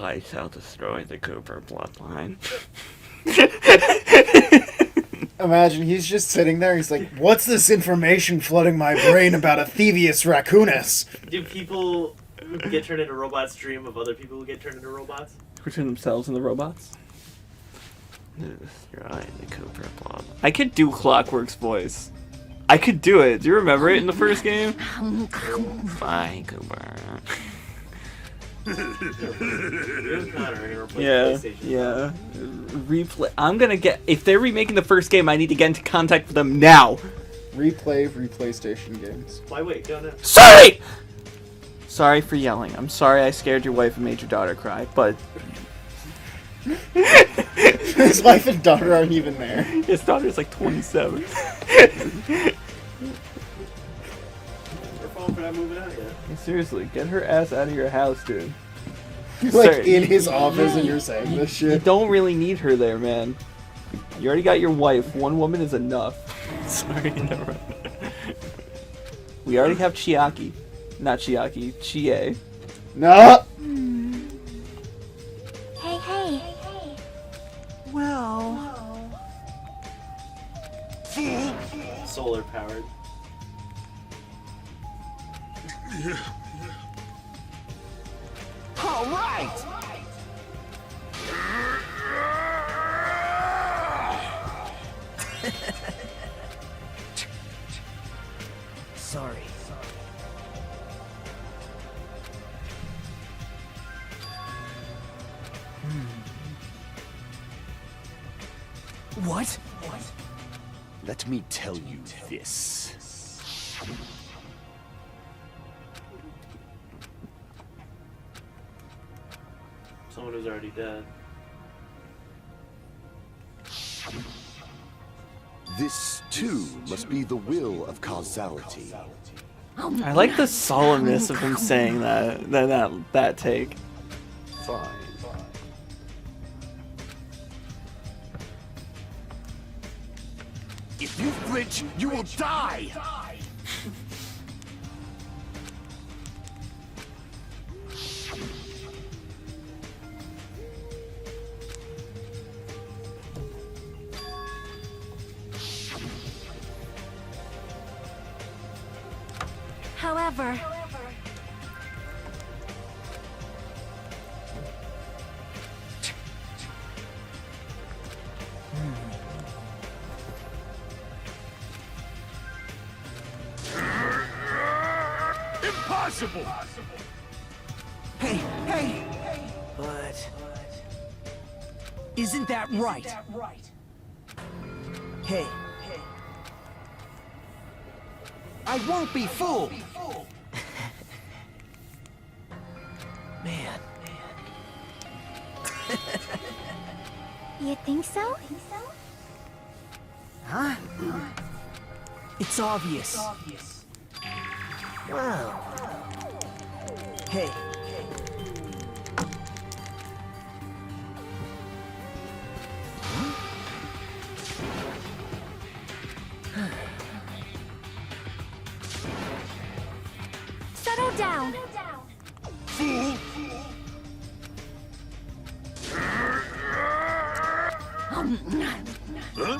I shall destroy the Cooper bloodline. Imagine he's just sitting there. He's like, "What's this information flooding my brain about a Thievius raccoonus?" Do people who get turned into robots dream of other people who get turned into robots? Who turn themselves into robots? Destroy the Cooper bloodline. I could do Clockwork's voice. I could do it. Do you remember it in the first game? Bye, Cooper. Yeah. Replay. I'm gonna get. If they're remaking the first game, I need to get into contact with them now. Replay station games. Why wait? Don't know. Sorry! Sorry for yelling. I'm sorry I scared your wife and made your daughter cry, but... His wife and daughter aren't even there. His daughter's like 27. Her phone for not moving out yet. Hey, seriously, get her ass out of your house, dude. Like in his office and you're saying this shit. You don't really need her there, man. You already got your wife. One woman is enough. Sorry, never. We already have Chiaki. Not Chiaki, Chie. No! Hey. Well... Solar powered. All right! Sorry. What? Let me tell you this. Someone who's already dead. This, too, must be the will of causality. I like the solemnness of him saying that take. Fine. If you flinch, you will die! However... Impossible! Hey! But... Isn't that right? Hey. I won't be fooled! Man. You think so? Huh? It's obvious. Wow. Hey. Settle down! Fool! No! No!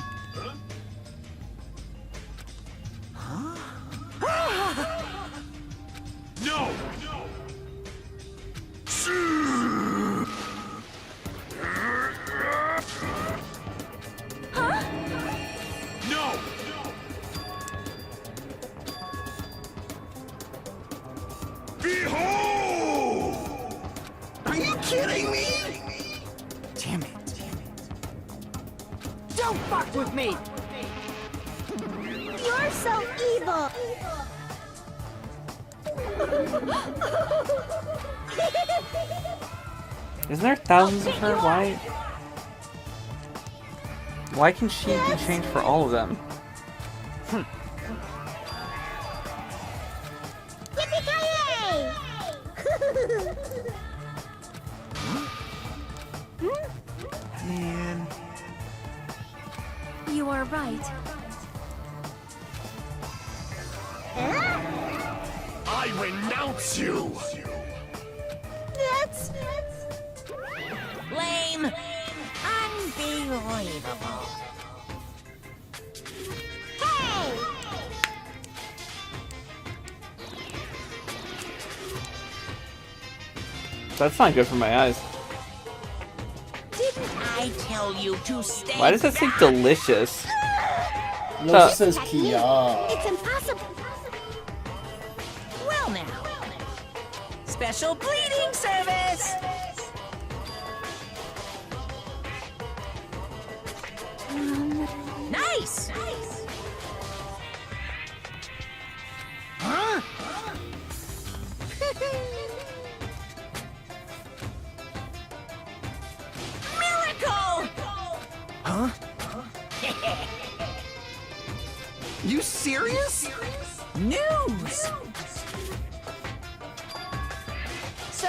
Behold! Are you kidding me? Damn it. Don't fuck with me! You're so evil! Isn't there thousands of her? Why can she be changed for all of them? Yippee-ki-yay! Man. You are right. I renounce you! That's... Lame! Unbelievable! Hey! That's not good for my eyes. Didn't I tell you to stay Why does that say back? delicious? No, it just says Kia. It's impossible. Well now. Special bleeding service! Nice! Huh? Miracle! Huh? You serious? News! So...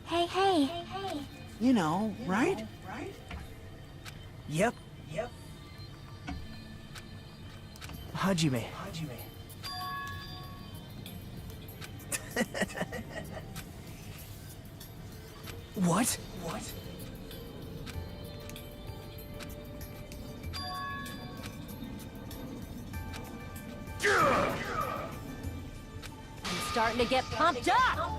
Hey. You know, right? Yep. Hajime. What? I'm starting to get pumped up.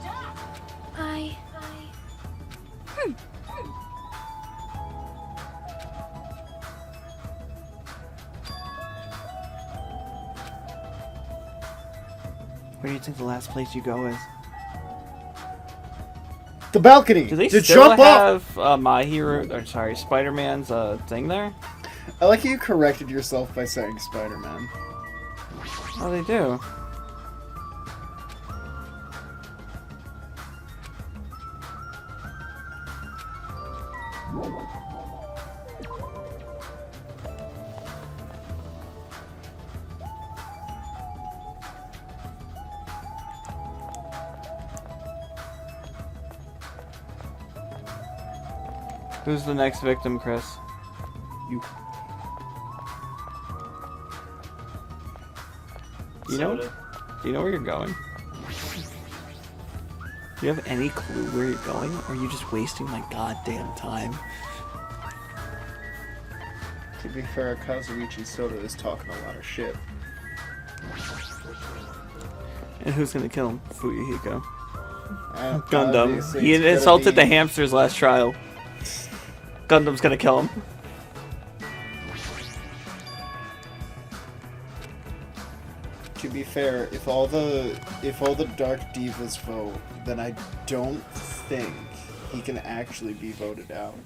Where do you think the last place you go is? The balcony. Do they to still jump up. have My Hero, or sorry, Spider-Man's thing there? I like how you corrected yourself by saying Spider-Man. Oh, they do. Who's the next victim, Chris? You. Do you know Soda. where you're going? Do you have any clue where you're going? Or are you just wasting my goddamn time? To be fair, Kazuichi Soda is talking a lot of shit. And who's gonna kill him? Fuyuhiko. Gundam. Gundam. He insulted the hamsters last trial. Gundam's gonna kill him. To be fair, if all the Dark Divas vote, then I don't think he can actually be voted out.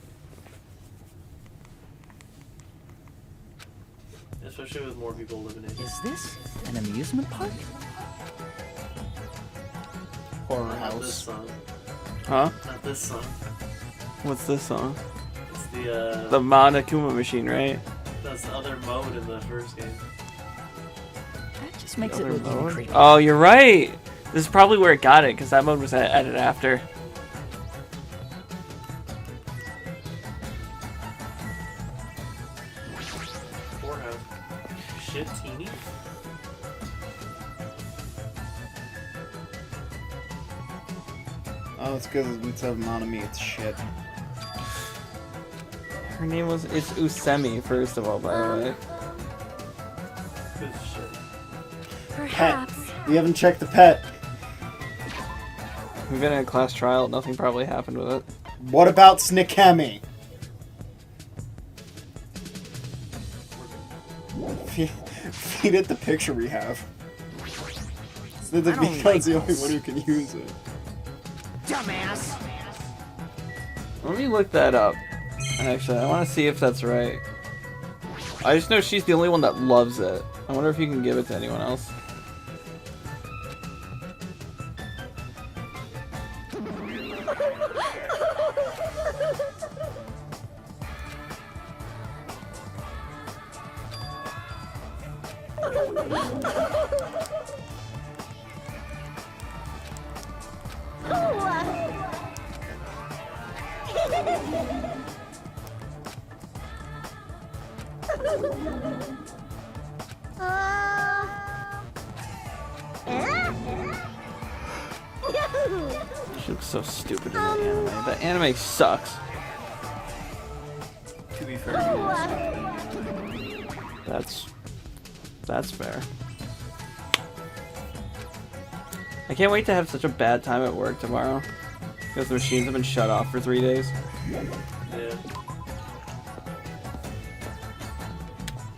Especially with more people eliminated. Is this an amusement park? Horror Not this House. song. Huh? Not this song. What's this song? It's the The Monokuma machine, right? that's the other mode in the first game. That just makes it look even creepier. Oh, you're right! This is probably where it got it, because that mode was added after. Poorhouse. Shit, teeny. Oh, it's because instead of Monami, it's shit. Her name was, it's Usemi, first of all, by the way. Good shit. Perhaps. We haven't checked the pet. We've been in a class trial, nothing probably happened with it. What about Snikemi? Feed it the picture we have. So that Mikan's the only one who can use it. Dumbass! Let me look that up. Actually, I want to see if that's right. I just know she's the only one that loves it. I wonder if you can give it to anyone else. She looks so stupid in that anime. That anime sucks. To be fair, That's fair. I can't wait to have such a bad time at work tomorrow. Because the machines have been shut off for 3 days. yeah.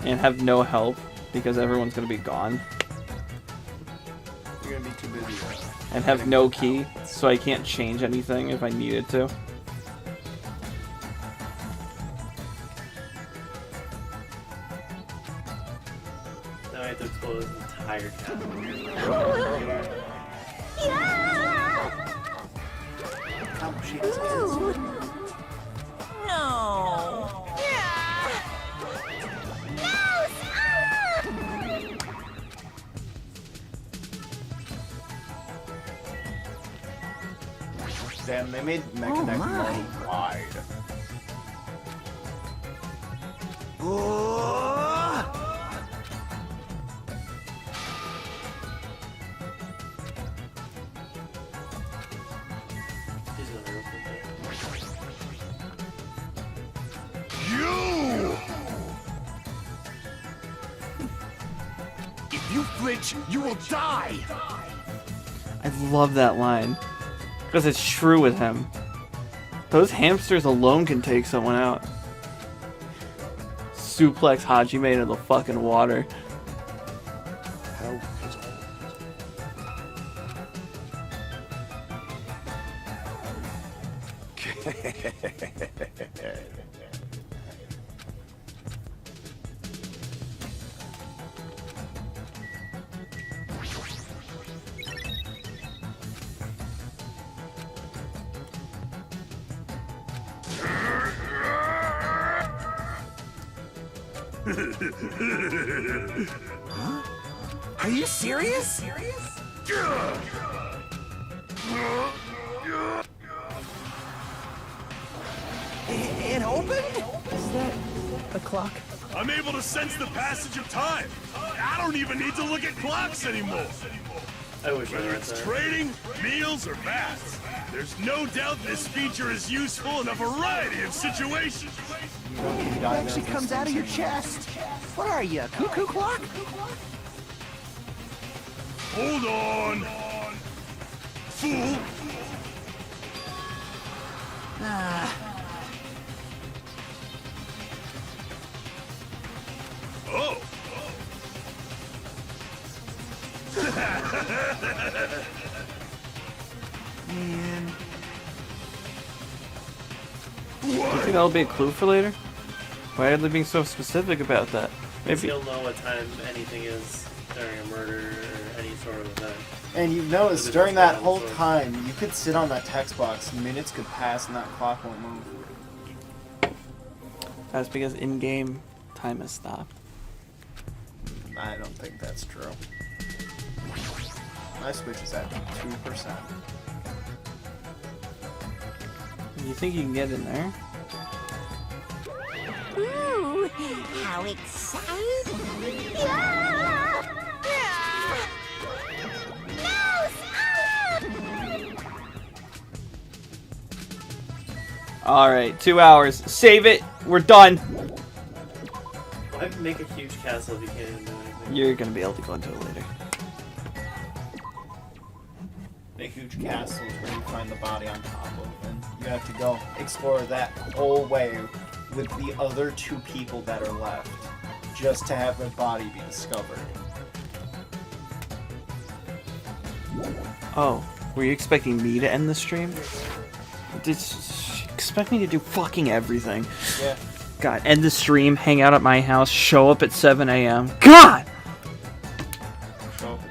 And have no help because everyone's gonna be gone. You're gonna be too busy. And have no key, so I can't change anything if I needed to. Now I have to explode the entire town. How she has kids. No. Damn, they made Mechanic mode wide. He's gonna rip it. You! If you flinch, you will die! I love that line. Because it's true with him. Those hamsters alone can take someone out. Suplex Hajime into the fucking water. Huh? Are you serious? It opened? Is that a clock? I'm able to sense the passage of time. I don't even need to look at clocks anymore. I wish I Whether read it's that. trading, meals, or baths, there's no doubt this feature is useful in a variety of situations. It actually comes out of your chest. What are you, a cuckoo clock? Hold on. Fool. Oh. Man. Do you think that'll be a clue for later? Why are they being so specific about that? Maybe Maybe. you'll know what time anything is during a murder or any sort of event. And you've noticed during that whole time, you could sit on that text box, minutes could pass, and that clock won't move. That's because in-game time has stopped. I don't think that's true. My Switch is at 2%. You think you can get in there? Ooh, how exciting! Yeah! Alright, 2 hours. Save it! we're done. Why make a huge castle if you can't even do anything? You're gonna be able to go into it later. Make huge castles where you find the body on top of, and you have to go explore that whole way with the other 2 people that are left, just to have their body be discovered. Oh, were you expecting me to end the stream? Did she expect me to do fucking everything? Yeah. God, end the stream, hang out at my house, show up at 7 a.m. God!